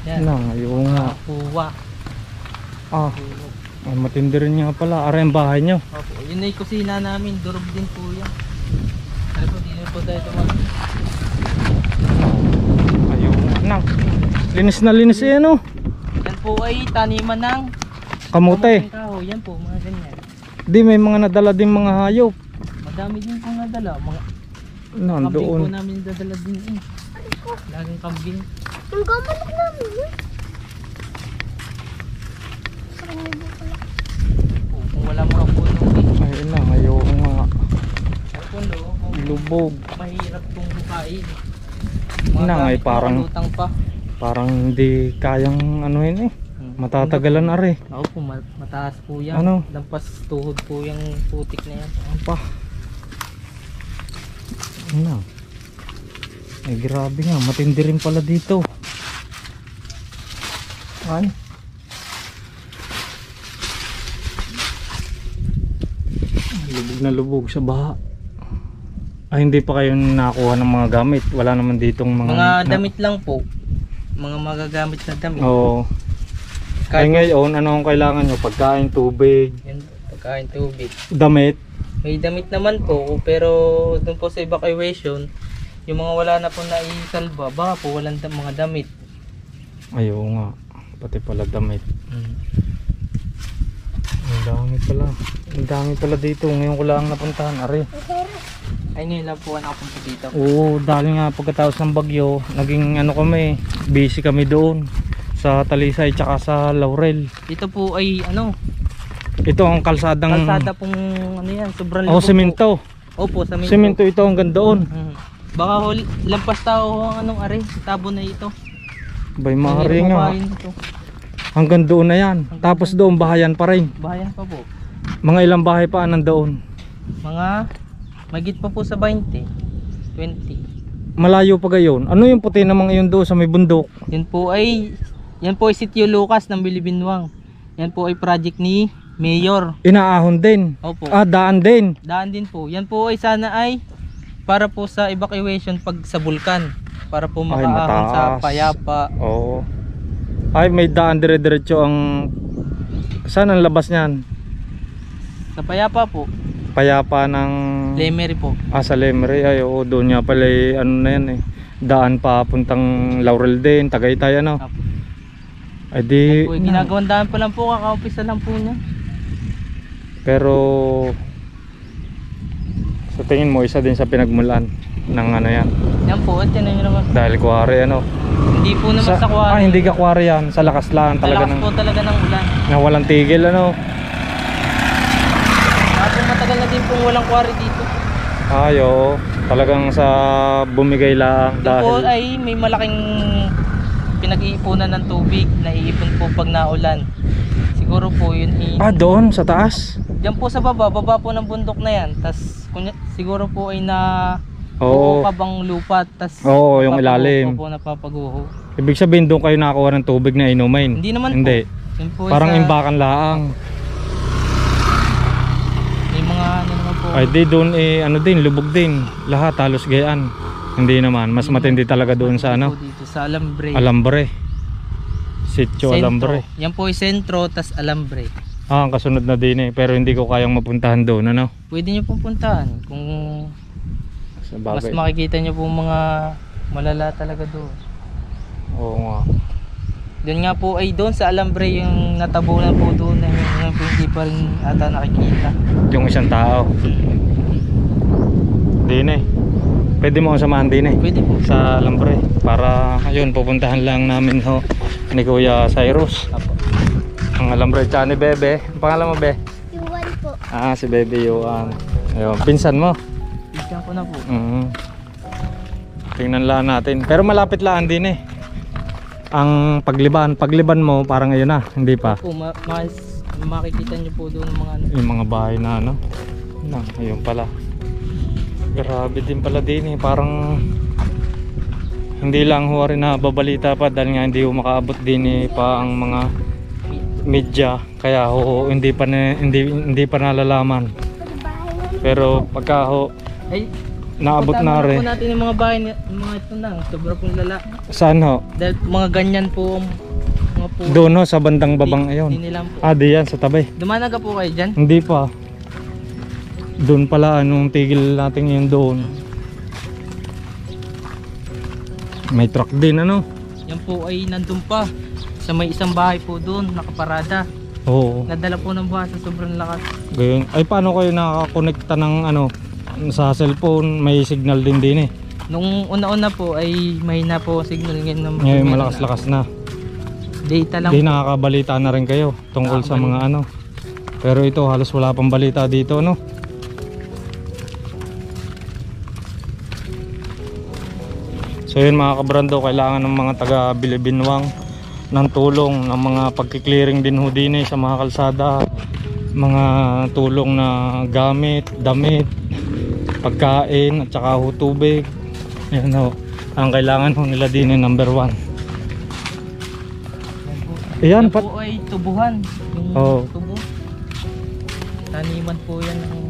Yan. Yung nga. Puwa. Ah, matindi rin nga pala. Are ang bahay nyo. Opo, yun ay kusina namin. Durog din po yan. Ari po, di na po tayo tumakas. Ayun nga. Linis na linis yan, oh. Yan po ay taniman ng kamote. Kahoy. Yan po, mga ganyan. Di, may mga nadala din mga hayop. Madami din pong nadala. Mga kambing po nandoon. namin dadala din eh. Laging kambing. Yung kamanok namin yun. Kung wala mga puno eh. Ayun na, ayun nga. Ang puno, Lubog. mahirap pong bukain. Ay, parang hindi kayang anuhin eh. Matatagalan are. Oo po, mataas po yan. Ano? Lampas tuhod po yung putik na yan. Ano pa? Ano? Ay grabe nga, matindi rin pala dito. Ay. Lubog na lubog sa baha. Ay, hindi pa kayo nakuha ng mga gamit. Wala naman ditong mga damit lang po. Mga magagamit na damit. Oo. Ay ngayon, ano ang kailangan nyo? Pagkain, tubig, Yan, pagkain, tubig. damit. May damit naman po, pero doon po sa evacuation, yung mga wala na po naisalba, baka po walang mga damit. Ayaw nga, pati pala damit. Ang dami pala. Ang dami pala dito. Ngayon ko lang napuntahan, are. Ay ngayon lang po nakapunta dito. Oo, dahil nga pagkatapos ng bagyo, naging ano kami, busy kami doon sa Talisay tsaka sa Laurel. Dito po ay ano, Ito ang kalsadang kalsada pong ano yan, sobrang lubog. semento. Po. Opo, semento. Semento ito hanggang doon. Baka lampas tao ang anong are, tabo na ito. Bay mahari nga. Ito. Hanggang doon na yan. Tapos doon bahayan pa rin. Bahayan pa po. Mga ilang bahay pa nandoon. Mga magit pa po sa 20. Malayo pa gayon. Ano yung puti naman ngayon doon sa may bundok? Yan po ay Sitio Lucas ng Bilibinwang. Yan po ay project ni Mayor. Inaahon din. Opo. Ah, daan din. Daan din po. Yan po ay sana ay para po sa evacuation pag sa bulkan. Para po Ay, makaahon sa mataas. Payapa. Oo. Ay, may daan dire-diretso ang... Saan ang labas niyan? Sa Payapa po. Payapa ng... Lemery po. Sa Lemery. Ay, oo. Doon nga pala ano na yan eh. Daan papuntang Laurel din. Tagaytay ano. Apo. Ay di... Po, ginagawang daan pa lang po. Kaka-umpisa lang po niya. Pero... Sa tingin mo, isa din sa pinagmulan. ng ano yan. Yan po, at yan naman. Dahil quarry ano. Hindi po naman sa quarry. Ah, hindi ka quarry yan. Sa lakas lang talaga Malakas po talaga ng ulan. na walang tigil ano. At matagal na din pong walang quarry dito. Ay, oo. Talagang sa bumigay lang Doon po dahil ay may malaking pinag-iipunan ng tubig. Naiipon po pag naulan. Siguro po yun doon sa taas. Diyan po sa baba po ng bundok na yan. Tas siguro po ay na Oo. kabang lupa. Tas Oo, yung ilalim. po napapaguho. Ibig sabihin doon kayo nakakuha ng tubig na inumin. Hindi naman Hindi. po. Yun po Parang sa, imbakan laang. may mga ano naman po. Ay di doon ano din, lubog din. Lahat halos gayaan. Hindi naman, mas matindi talaga doon sa ano, Po dito sa Alambre. Alambre. Sitio Sentro. Alambre. Yan po ay sentro tas Alambre. Ang kasunod na din pero hindi ko kayang mapuntahan doon ano. Pwede nyo pong puntahan kung Sa mas bagay. makikita nyo po mga malala talaga doon. Oo nga. Doon nga po ay doon sa Alambre yung natabunan po doon na yung hindi pa rin ata nakikita. Yung isang tao. Din Pwede mo akong samahan din Pwede po. sa Alambre para ayun pupuntahan lang namin ho ni Kuya Cyrus. Apo. Ang Alambre tsaka ni Bebe. Ang pangalan mo, Be? Yuan po. Si Bebe Yuan. Ayun, pinsan mo. Isang ko na po. Tingnan lang natin. Pero malapit lang din ang pagliban mo parang ayun na, hindi pa. Po, makikita nyo po doon ng mga ano. Yung mga bahay na ano. Ayun pala. Grabe din pala din parang hindi lang huwari na babalita pa dahil nga hindi makaabot din pa ang mga media kaya hindi pa nalalaman. Pero pagka Ay, naabot na rin. po natin yung mga bahay mga ito na, sobra pong lala. Saan ho? Dahil mga ganyan po mga po. Doon ho sa bandang babang ayun. Hindi nila po. Diyan sa tabi. Dumanaga po kayo dyan? Hindi pa. Doon pala anong tigil natin yun doon. May truck din ano. Yan po ay nandun pa. Sa may isang bahay po doon, nakaparada. Oo. Nadala po ng baha sa sobrang lakas. Ganyan. Ay paano kayo nakakonekta ng ano sa cellphone? May signal din Nung una-una po ay mahina po signal ngayon. Ngayon malakas-lakas na. Data lang Hindi po. nakakabalita na rin kayo tungkol sa mga ano. Pero ito halos wala pang balita dito no. So yun mga kabrando, kailangan ng mga taga Bilibinwang ng tulong, ng mga pagki-clearing din ho din sa mga kalsada, mga tulong na gamit, damit, pagkain at saka ho tubig. Yan ho, ang kailangan ho nila din number 1. Ayan Yan po ay tubuhan. Yung Oo. tubo. Taniman po yan ng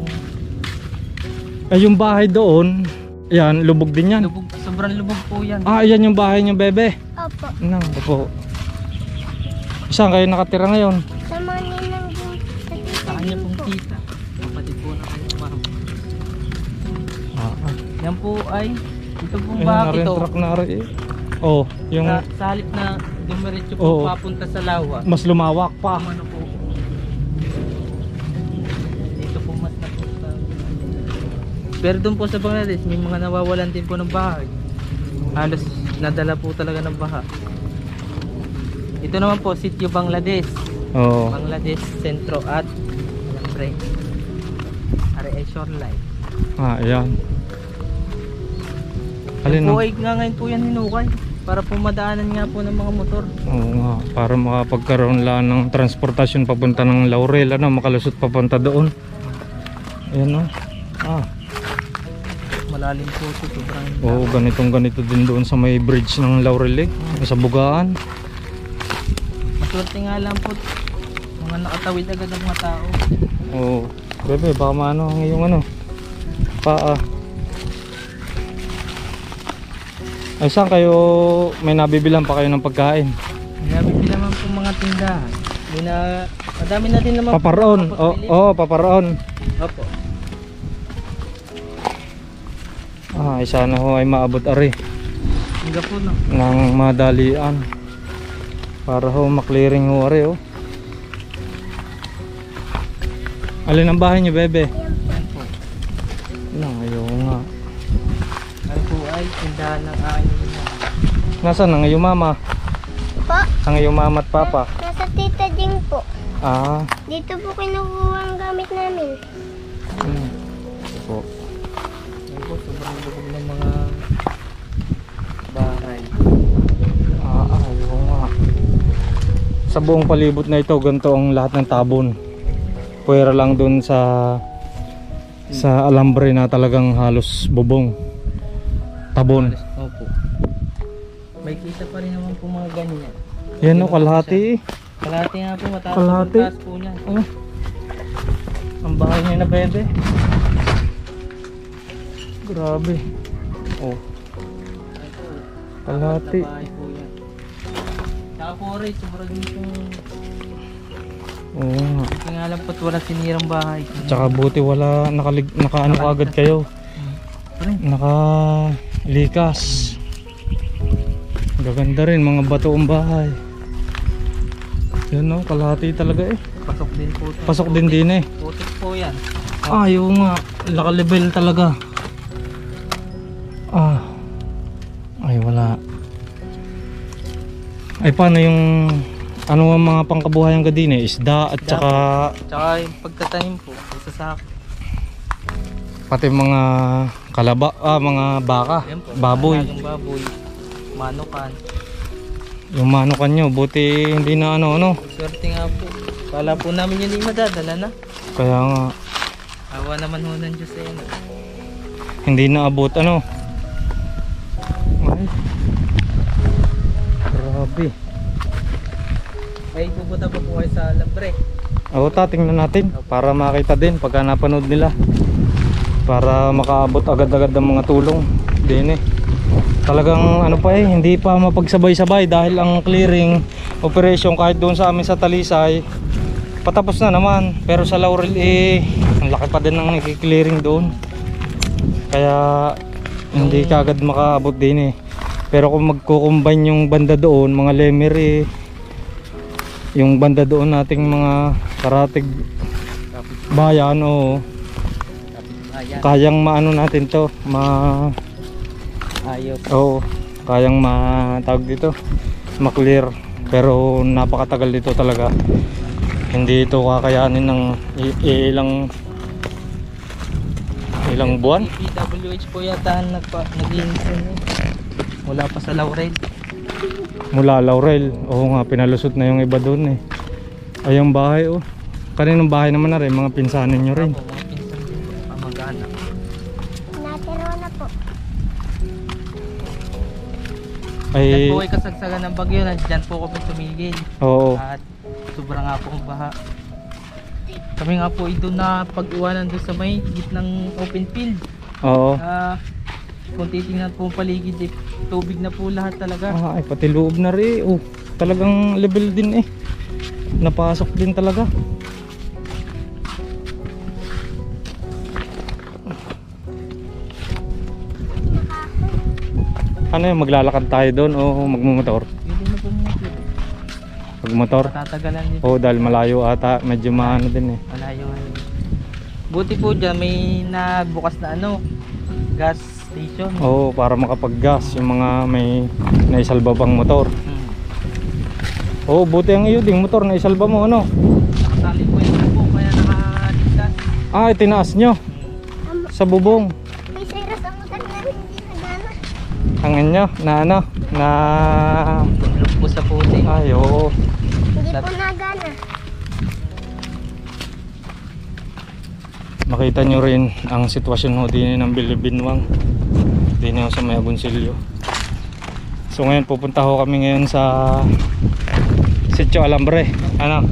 yung bahay doon, yan, lubog din yan. lubog. Sobrang lubog po yan. Yan yung bahay niyo, Bebe. Opo. Nang, opo. Saan kayo nakatira ngayon? Sa maninang din sa tita Sa kanya din pong po. tita. Kapatid po na kanyang ma'am. Ah, Yan po ay ito pong ayun bahay na rin, ito. truck na rin. Yung Sa halip na dumiretso po Oo. papunta sa lawa. mas lumawak pa. Ano po? Dito po mas napunta. Pero doon po sa Bangladesh may mga nawawalan din po ng bahay. Halos nadala po talaga ng baha. Ito naman po sitio Bangladesh. Oo. Bangladesh Sentro at Alambre. Are ay shoreline. Ayan. Alin Alin po no? ay nga ngayon po yan hinukay para po madaanan nga po ng mga motor. Oo nga, para makapagkaroon lang ng transportasyon papunta ng Laurel, makalusot papunta doon. Ayan no. Malalim po ito, sobrang Ganito din doon sa may bridge ng Laurel sa Bugaan. maswerte nga lang po mga nakatawid agad ang mga tao. Bebe, baka maano ang iyong paa. Ay saan kayo, may nabibilan pa kayo ng pagkain? Grabe naman po mga tindahan. Madami na din naman Paparoon. Paparoon. Opo. Ay sana ho ay maabot ari Hangga po no. ng madalian para ho maklearing ho ari Alin ang bahay niyo, Bebe? Yan po. Ayaw nga. bahay, tindahan ng aking ina. Nasaan ang iyong mama? Po, Ang iyong mama at papa? nasa tita din po. Ah, Dito po kinukuha ang gamit namin. ito po. Ayun po, sobrang lubog ng mga bahay. Ayaw nga. Sa buong palibot na ito, ganito ang lahat ng tabon. Puwera lang dun sa alambre na talagang halos bubong. Tabon. Opo. May kita pa rin naman po mga ganyan. Yan o, kalahati eh. Kalahati nga po, mataas Kalahati. ang taas po niya. Oh. Ang bahay niya na bebe. Grabe. Oh, kalahati. Sa bahay po yan. Tsaka po rin, sobrang yung Oo nga. hindi nga alam po't wala sinirang bahay. Tsaka buti wala nakaano agad kayo. Nakalikas. Gaganda rin mga bato ang bahay. Yan o, kalahati talaga eh. Pasok din po. ito. Pasok din eh. Putik po yan. Ayaw nga, laka-level talaga. Ay wala. Ay paano yung ano ang mga pangkabuhayan ka din eh? Isda at saka Tsaka yung pagtatanim po, sa sako. pati mga mga baka, Yan po, baboy. alagang baboy, manukan. Yung manukan nyo, buti hindi na ano. Swerte nga po. Kala po namin yun yung madadala na. Kaya nga, Awa naman ho ng Diyos eh. hindi na abot ano. Ay, grabe. Ay, pupunta pa po kayo sa Lambre. O, tingnan natin para makita din pagka napanood nila. Para makaabot agad-agad ng mga tulong din eh. Talagang ano pa eh, hindi pa mapagsabay-sabay dahil ang clearing operation kahit doon sa amin sa Talisay patapos na naman, pero sa Laurel eh ang laki pa din ng naki-clearing doon. Kaya hindi kagad makaabot din eh. Pero kung magko-combine yung banda doon, mga Lemer eh, yung banda doon nating mga karatig bayan o Ayan, kayang maano natin to, ayos. oo, kayang matawag dito, maklear. Pero napakatagal dito talaga. Hindi ito kakayanin ng ilang buwan. PWH po yata ang nag-iinsin eh. Wala pa sa Laurel. Mula Laurel, oo nga, pinalusot na yung iba doon eh. Ay, yung bahay oh. Kaninong bahay naman na rin, mga pinsanin nyo rin. Opo, mga pinsan din po, pamag-anak. Natiro na po. Ay, Dyan po ay kasagsagan ng bagyo na dyan po kami tumigil. oo. At sobrang nga po ang baha. Kami nga po ito na pag-iwanan doon sa may gitnang open field. Oo. Kung titingnan po ang paligid, eh, tubig na po lahat talaga. Ay, pati loob na rin. Oh, talagang level din eh. Napasok din talaga. Ano yun, maglalakad tayo doon o magmumotor? Hindi na po mga po. Magmotor? Matatagalan din. Oo, dahil malayo ata. Medyo maano din eh. Malayo nga yun. Buti po dyan may nabukas na ano, gas station. Oo, para makapag-gas yung mga may naisalba pang motor. Oo, buti ang iyo ding motor na isalba mo ano. Nakasali po yung po kaya nakaligtas. Itinaas nyo sa bubong. May Cyrus ang motor na hindi nagana. Ang inyo na ano na Tulog po sa puti. ay oo. Hindi po nagana. Makita nyo rin ang sitwasyon ho din ng Bilibinwang din ho sa may Agoncillo. So ngayon pupunta ho kami ngayon sa Sitio Alambre. Ano?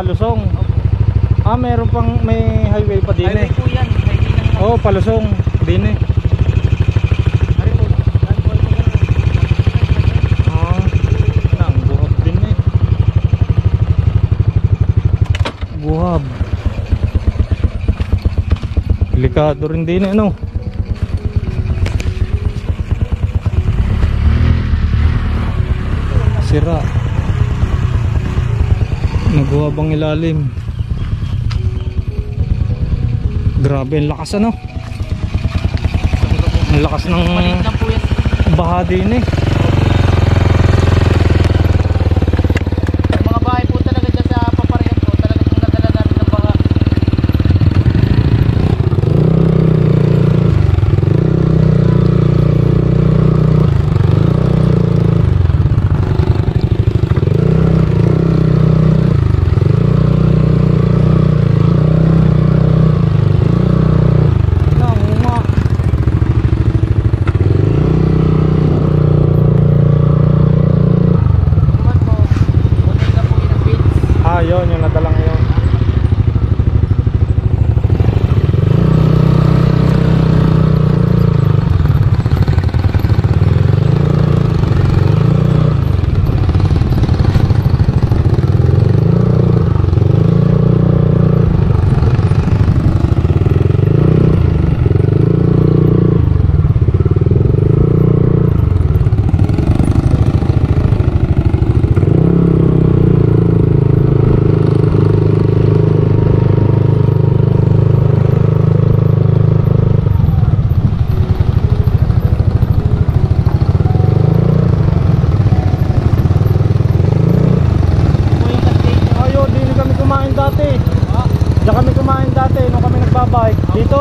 palusong. Ah, meron pang may highway pa din Highway eh. po yan. Highway ng Oh, palusong din eh. Ari po. Ah, nang buhab din eh. Buhab. Delikado rin din eh, no? Sira. Nagbuhab ang ilalim. Grabe ang lakas, ano? Ang lakas ng Maliit lang po yan. baha din eh. Yung mga bahay po talaga dyan sa paparehan po, talaga pong nadala namin ng baka. Naman po, kunay na po yun ang beach. Ah, yun, yung nadalang yun. Po yung cascade. Ayo, dito kami kumain dati. Diyan kami kumain dati nung kami nagbabike. Dito?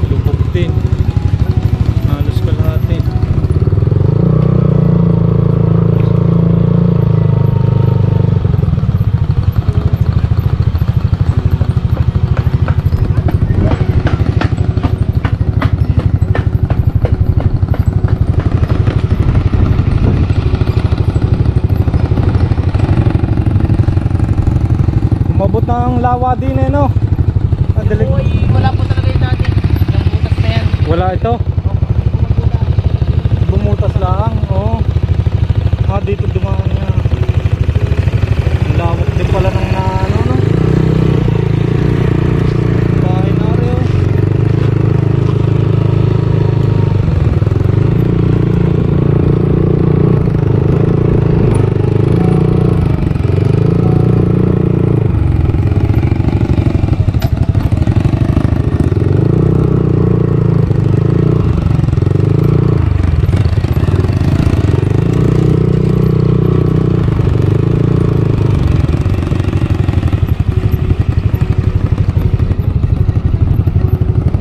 Lubog din. Halos kalahati. Umabot na ang lawa din eh, no? Ah, Yung po ay wala po talaga yung dati. Yung butas na yan. wala ito? Bumutas lang, oo. Ah, dito dumaan niya. Ang lawak din pala ng ano, no? Bahay na rin, oh.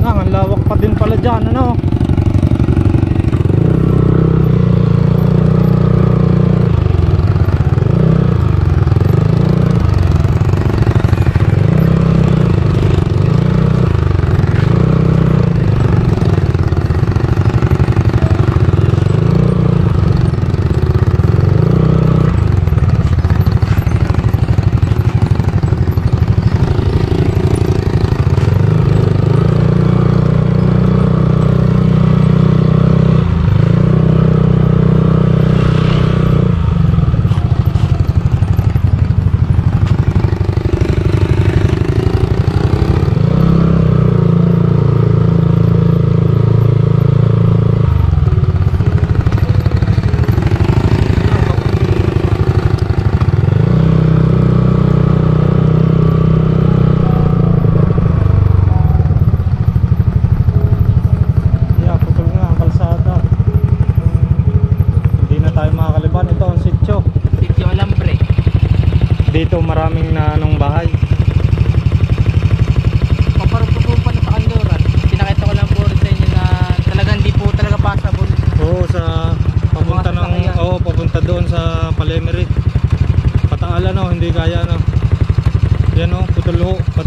Ang lawak pa din pala dyan, ano? Dito maraming na anong bahay. Paparuputupan sa Kanluran. Pinakita ko lang po rin sa inyo na talagang di po talaga passable. Oo, sa papunta ng papunta doon sa Palemerit. Pataala no, hindi kaya no.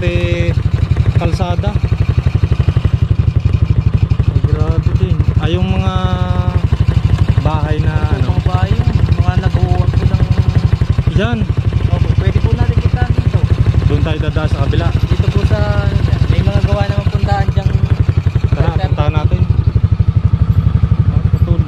pati kalsada. Ay, grabe din. Ay, yung mga bahay na ano. Mga bahay yun, mga nag-uwan po ng... Yan. Opo, pwede po natin kita dito. Doon tayo dadaan sa kabila. Dito po sa... May mga gawa naman puntahan dyang... Tara, puntahan natin. Putol.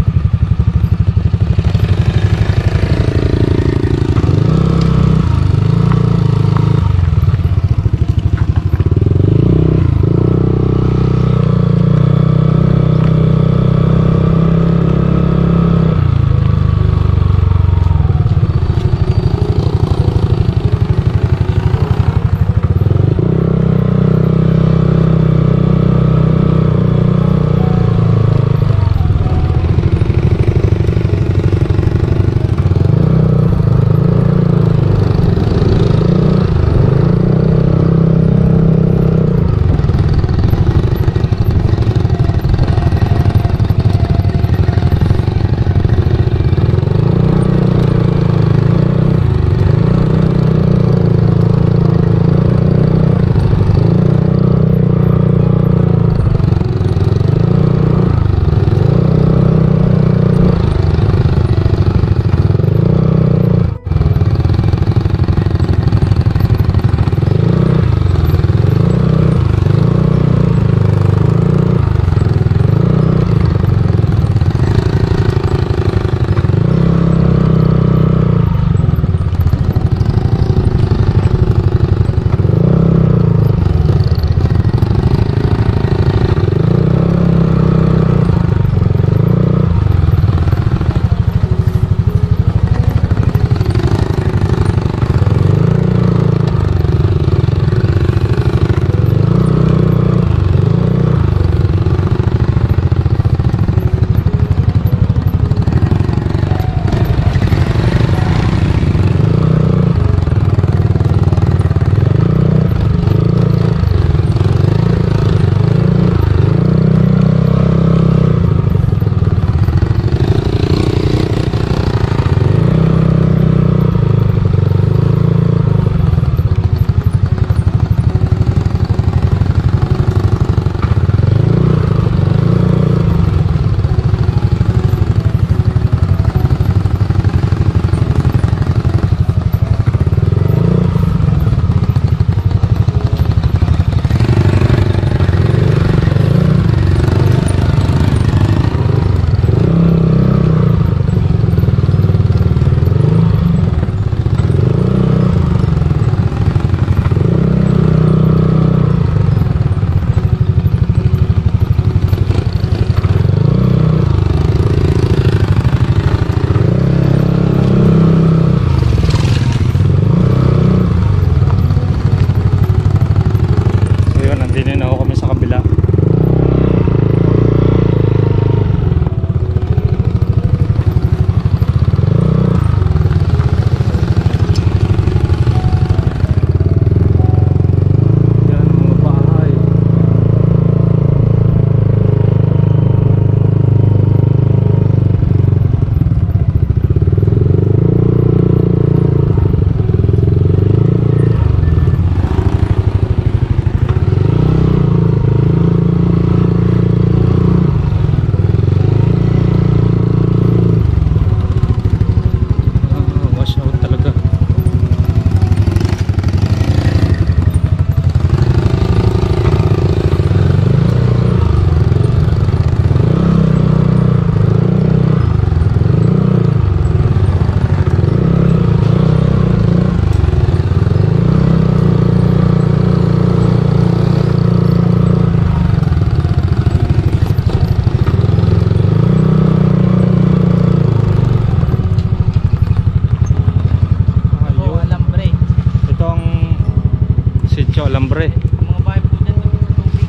Alambre. Ang mga bahay po dyan sa tubig.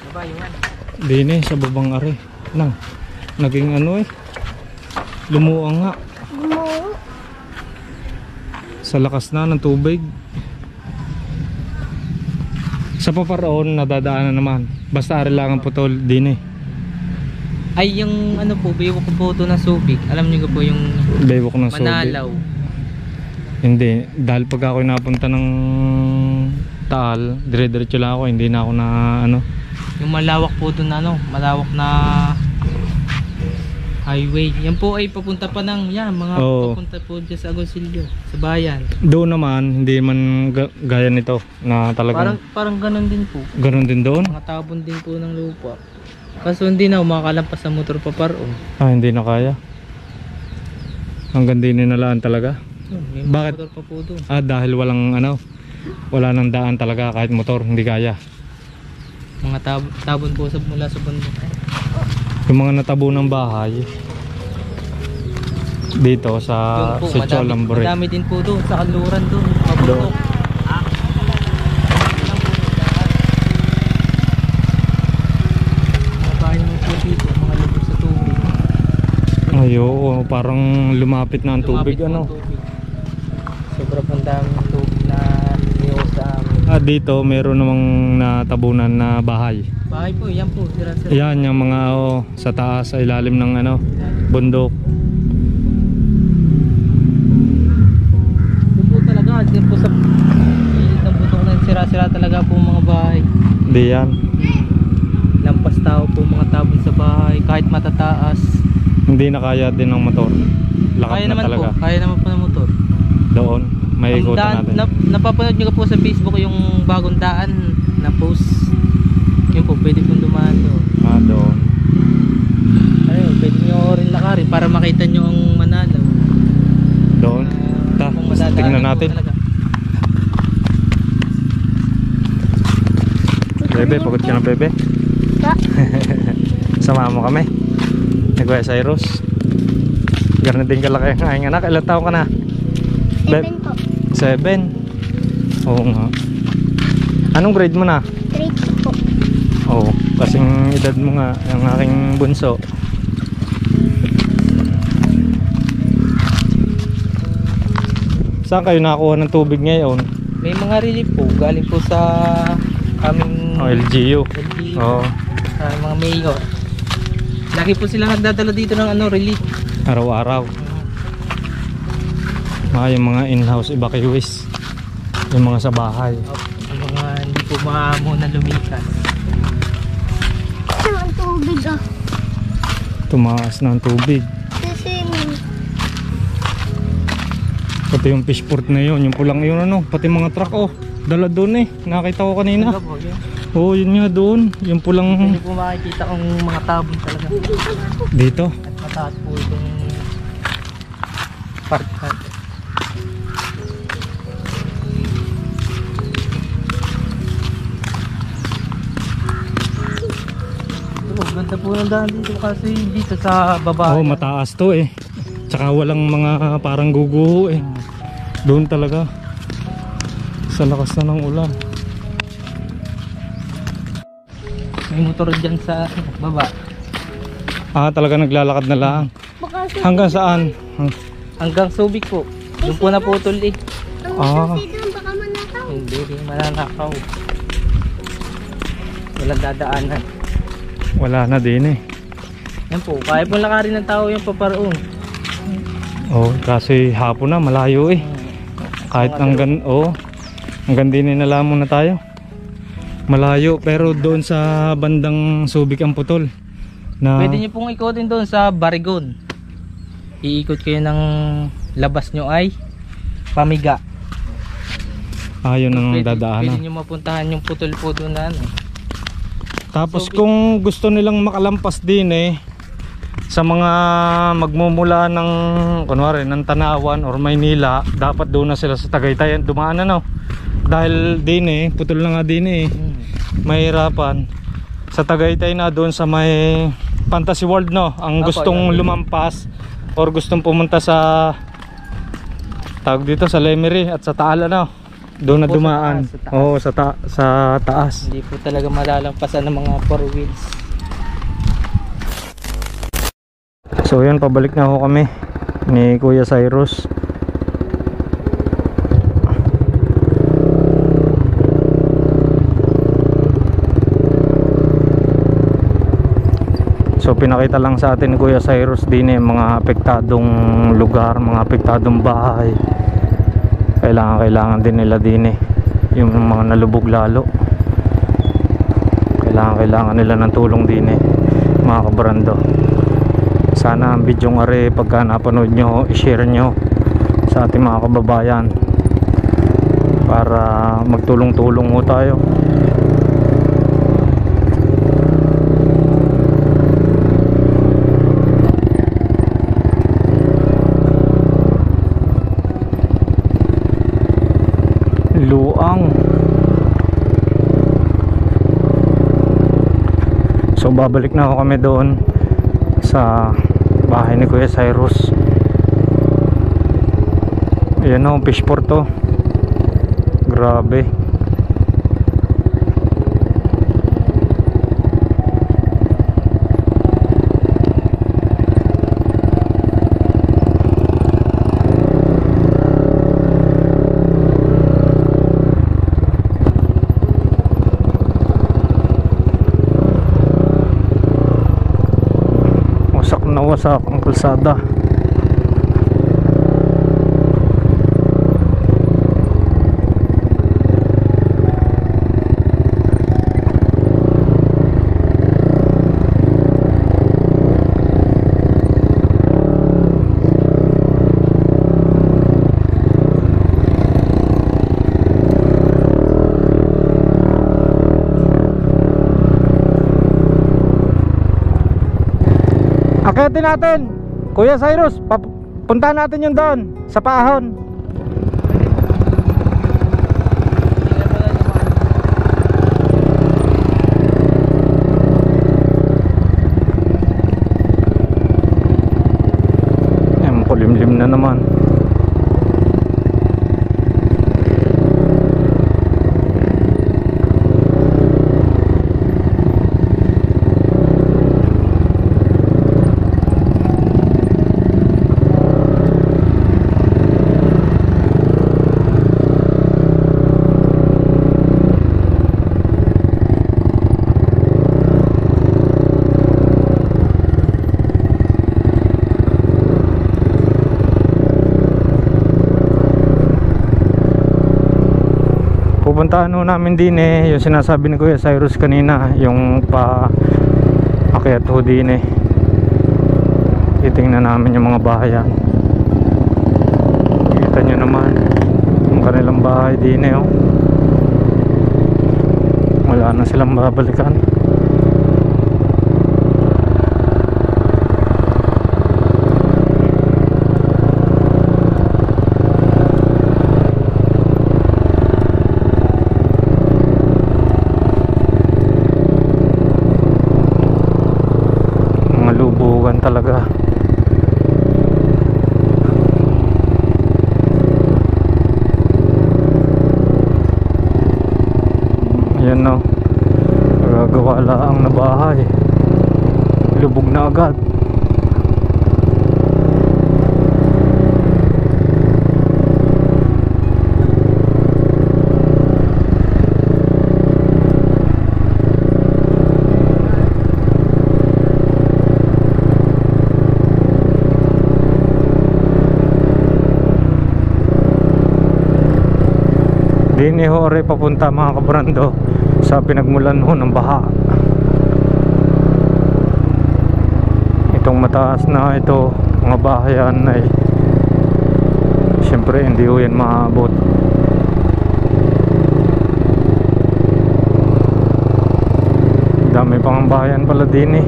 Nabayuhan. Dini sa babang are. Nang naging ano lumuang nga. Gumawa. Sa lakas na ng tubig. Sa paparoon nadadaanan naman. Basta are lang ang putol dini. Ay, yung ano po, biwok po ito ng Subic. Alam niyo po yung Baywalk ng Subic. Manalaw. Hindi, dahil pag ako napunta ng Taal, dire-diretso lang ako, hindi na ako na ano. Yung malawak po doon na ano, malawak na highway. Yan po ay papunta pa ng mga Oo. papunta po dyan sa Agoncillo, sa bayan. Doon naman, hindi man gaya nito na talagang Parang ganun din po. ganun din doon. Mga tabon din po ng lupa. Kaso hindi na makalampas sa motor pa paroon. Hindi na kaya. Hanggang din nalaan talaga. May mga Bakit? motor pa po doon. Dahil walang ano, wala nang daan talaga kahit motor, hindi kaya. Mga tabon po mula sa bundok. Yung mga natabo ng bahay dito sa Doon po, Sitio Alambre. madami din po doon sa kanluran doon. Doon. Pabundok. Mga bahay naman po dito, mga lubog sa tubig. Ayo, parang lumapit na ang tubig Lumapit po ano. ang tubig. Sobrang pandami ng tubig na niyo sa amin. Dito meron namang natabunan na bahay. Bahay po, yan po, sira-sira. Yan yung mga sa taas, sa ilalim ng ano, bundok. Doon po talaga, din po sa gilid ng bundok na sira-sira talaga po mga bahay. Hindi yan. Lampas tao po mga tabon sa bahay, kahit matataas. Hindi na kaya din ng motor. Lakas Kaya na naman talaga. po, kaya naman po ng motor. Doon, may Ang ikutan daan, natin. napapanood nyo po sa Facebook yung bagong daan na post. Yun po, pwede pong dumaan doon. Doon. Ayun, pwede nyo rin lakarin para makita nyo ang Manalaw. Doon. Kung madadaanan Tingnan po natin. talaga. Bebe, pagod ka na bebe. Sama mo kami. Nagwaya Cyrus. Ganun din kalaki ang aking anak. Ilang taon ka na? 7 po. 7. Oo nga. Anong grade mo na? Grade 2 po. Oo, kasing edad mo nga, ang aking bunso. Saan kayo nakakuha ng tubig ngayon? May mga relief po, galing po sa aming LGU. LGU, Oo, sa mga mayor. Lagi po sila nagdadala dito ng relief. araw-araw. Yung mga in-house evacuees. Yung mga sa bahay. Ang mga hindi po maamo na lumikas. Ito ang tubig ah. Tumaas na ang tubig. Swimming. Pati yung fishport na yun, yung pulang yun ano, pati mga truck dala doon nakita ko kanina. Po, yun. Yun nga doon, yung pulang Hindi po makikita kung mga tabon talaga. dito. At mataas po itong part. Ganda po ng daan dito kasi dito sa baba. Mataas to Tsaka walang mga parang guguho Doon talaga. Sa lakas na ng ulan. May motor dyan sa baba. Talaga naglalakad na lang. Baka Hanggang saan? Hanggang Subic po. Doon po naputol ang doon, baka manakaw. Hindi rin mananakaw. Walang dadaanan. Wala na din Yan po, kaya po lakarin ng tao yung paparoon. Kasi hapon na, malayo Kahit hanggang din nalamon na tayo. Malayo, pero doon sa bandang Subic ang putol. Pwede nyo pong ikotin doon sa Barigon. Iikot kayo ng labas nyo ay Pamiga. Yun ang Pwede dadaanan. nyo mapuntahan yung putol po doon na Tapos Subic. kung gusto nilang makalampas din sa mga magmumula ng kunwari ng Tanawan or Maynila, dapat doon na sila sa Tagaytay dumaan dahil din putol na nga din mahirapan sa Tagaytay na doon sa may Fantasy World ang gustong lumampas or gustong pumunta sa tawag dito sa Lemery at sa Taal doon na Opo, dumaan. sa taas. Sa taas. Hindi po talaga malalampasan ng mga 4 wheels. So yun, pabalik na ako kami ni Kuya Cyrus. So pinakita lang sa atin ni Kuya Cyrus din mga apektadong lugar, mga apektadong bahay. Kailangan din nila din yung mga nalubog lalo. Kailangan nila ng tulong din mga kabrando. Sana ang video ng are pagka napanood nyo, i-share nyo sa ating mga kababayan para magtulong-tulong mo tayo. Luang. So babalik na ako kami doon sa bahay ni Kuya Cyrus. Ayan o, fish port to. Grabe. Wasak ang kalsada. Akitin natin, Kuya Cyrus, puntahan natin yung doon sa paahon. Ayan, kulimlim na naman. Pupuntahan namin din yung sinasabi ni Kuya Cyrus kanina, yung paakyat ho din titingnan namin yung mga bahayan. Kita nyo naman yung kanilang bahay din oh. Wala na silang babalikan. Talaga. Ayan no, gagawa lang na bahay, lubog na agad. Dini ho rin papunta mga kabrando sa pinagmulan ho ng baha. Itong mataas na ito mga bahayan ay syempre hindi ho yan maabot. Dami pang bahayan pala din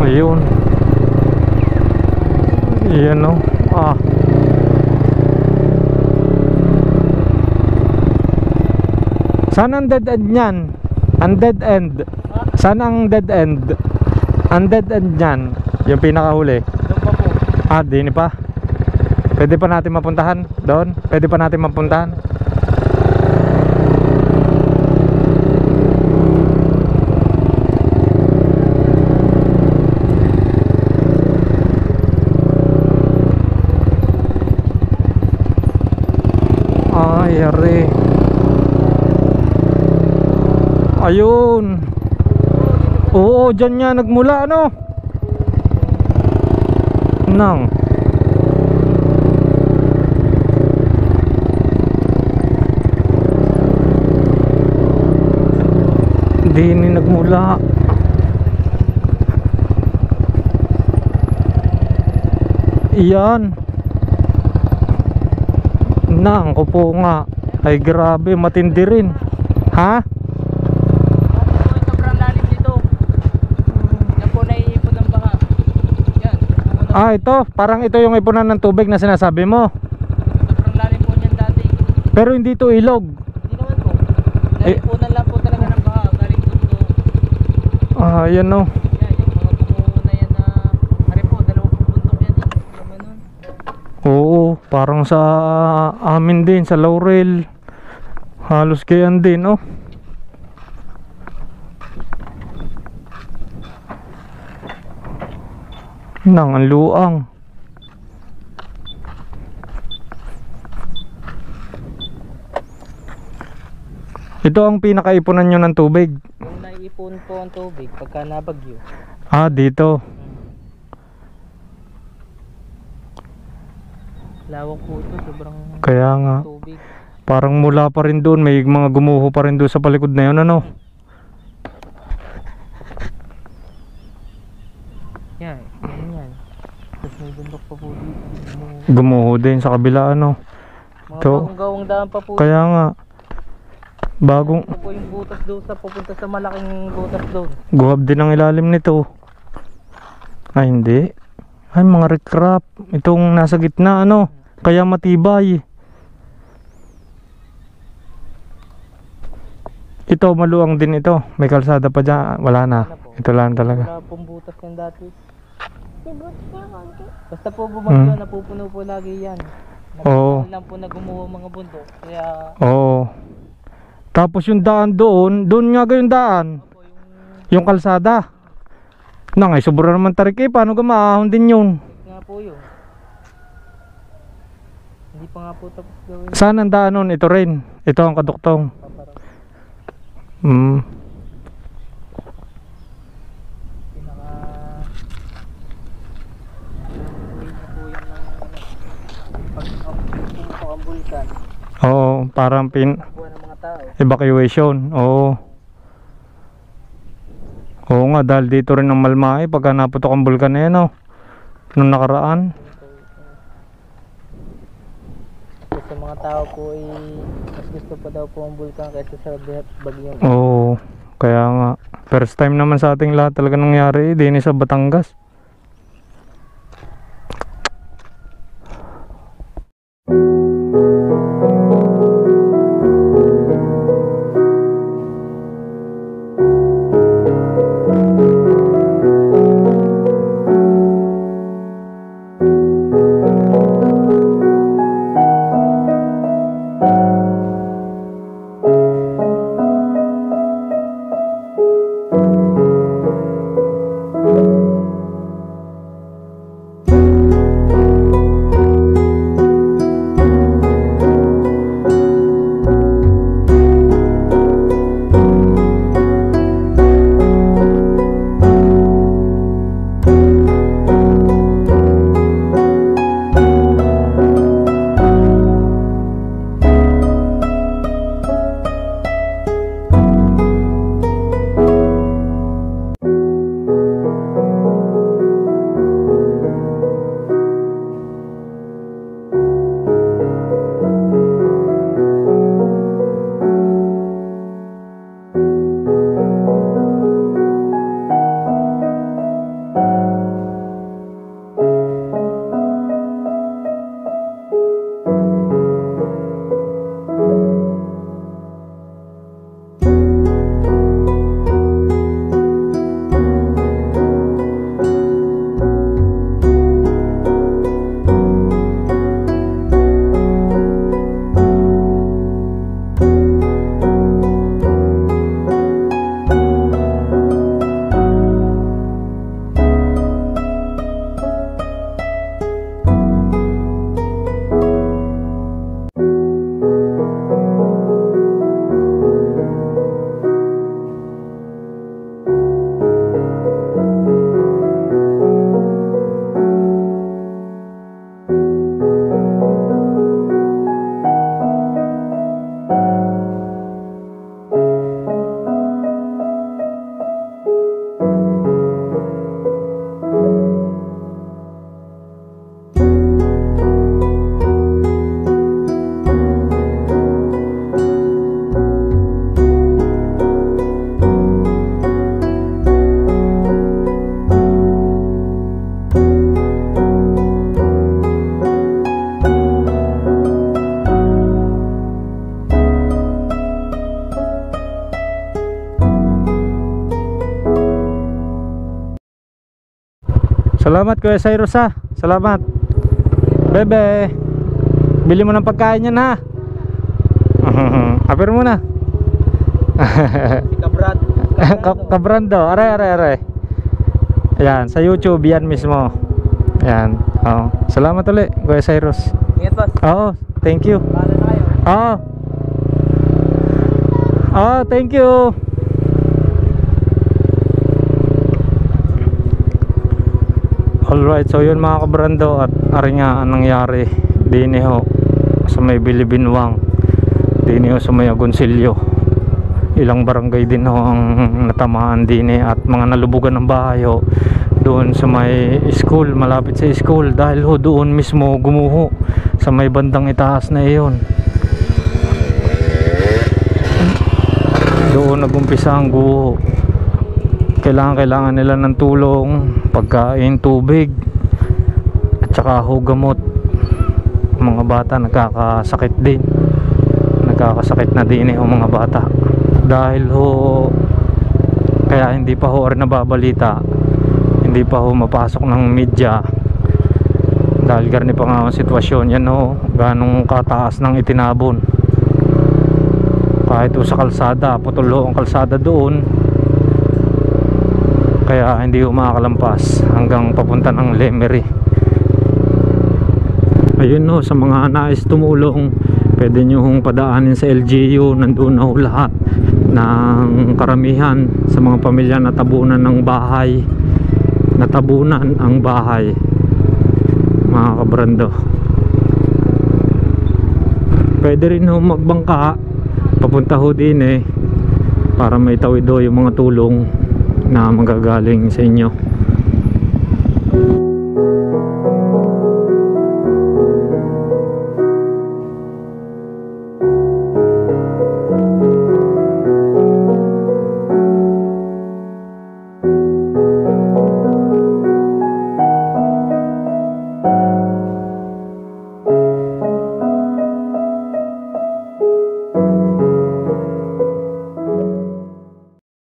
Ayun. Yan o. Saan ang dead end yan? Ang dead end. Saan ang dead end? Ang dead end yan. Yung pinakahuli. Doon pa po. Dini pa. Pwede pa natin mapuntahan doon? Pwede pa natin mapuntahan? Ayun. Oo, dyan nga nagmula, ano? Nang. Hindi ni nagmula. Iyan. Nang ko po nga. Ay grabe, matindi rin. Ha? Sobrang lalim dito. Yan po naiipon ng baha. Yan. Ah, ito. Parang ito yung ipunan ng tubig na sinasabi mo. Sobrang lalim po niyan dati. Pero hindi to ilog. Hindi naman po. Naiipunan lang po talaga ng baha. Galing bundok. Ah, yan no. Yan, yung mga bumuo na yan na... Ari po, dalawang bundok yan eh. Naman nun. Oo, parang sa amin din, sa Laurel. Halos gayan din, oh. Nang ang luang. Ito ang pinakaipunan nyo ng tubig. Yung naiipon po ang tubig pagka nabagyo. Ah, dito. Lawak po ito, sobrang Kaya nga. tubig. Parang mula pa rin doon, may mga gumuho pa rin doon sa palikod na yun, ano? Yan, yan. Tapos may bundok pa po dito. Gumuho din sa kabila, ano? Mga Ito. bagong gawang daan pa po. Kaya nga. Bagong Ito po yung butas doon sa pupunta sa malaking butas doon. guhab din ang ilalim nito. Ay, hindi. Ay, mga riprap. Itong nasa gitna, ano? Kaya matibay. Ito, maluang din ito. May kalsada pa dyan. Wala na. Ito lang talaga. Wala pong butas yan dati. Sibot niya konti. Basta po bumagyo, napupuno po lagi yan. Oo. Nagkakaroon lang po na gumuho mga bundok. Kaya Oo. Tapos yung daan doon nga yung daan. po yung Yung kalsada. Nangay, sobra naman tarik eh. Paano ka maahon din yun? nga po yun. Hindi pa nga po tapos gawin. Saan ang daan nun? Ito rin. Ito ang kaduktong. Paparang Hmm. pinaka way na po yun ng pag ang bulkan. Oo, parang Buwan ng mga tao. evacuation. Oo. Oo nga, dahil dito rin ang Malmay pagka naputok ang bulkan na yan, oh. Nung nakaraan. So, sa mga tao po ay mas gusto pa daw po ang bulkan kaysa sa bagyong. Oo, kaya nga. First time naman sa ating lahat talaga nangyari, din sa Batangas. Salamat Kuya Cyrus ha. Salamat. Bebe. Bili mo ng pagkain yan ha. Apir mo na. Kabrad. Kabrando. Aray. Ayan, sa YouTube yan mismo. Ayan. Oh. Salamat ulit Kuya Cyrus. Ingat boss. Oo, thank you. Paano na kayo? Oo. Oh, thank you. Alright, so yun mga kabrando, at ari nga ang nangyari dini ho sa may Bilibinwang, dini ho sa may Agoncillo. Ilang barangay din ho ang natamaan dini at mga nalubugan ng bahay ho doon sa may school, malapit sa school, dahil ho doon mismo gumuho sa may bandang itaas na iyon. Doon nagumpisa ang guho. Kailangan nila ng tulong, pagkain, tubig, at saka ho gamot. Mga bata nagkakasakit din. Nagkakasakit na din ho mga bata. Dahil ho, kaya hindi pa ho rin nababalita, hindi pa ho mapasok ng media. Dahil garni pa nga ang sitwasyon. Yan ho, ganong kataas ng itinabon. Kahit ho sa kalsada, putol ho ang kalsada doon. Kaya hindi ho makakalampas hanggang papunta ng Lemery. Ayun ho, sa mga nais tumulong, pwede nyo hong padaanin sa LGU. Nandun na ho lahat ng karamihan sa mga pamilya na tabunan ng bahay, natabunan ang bahay, mga kabrando. Pwede rin ho magbangka papunta ho din para may tawid ho yung mga tulong na magagaling sa inyo.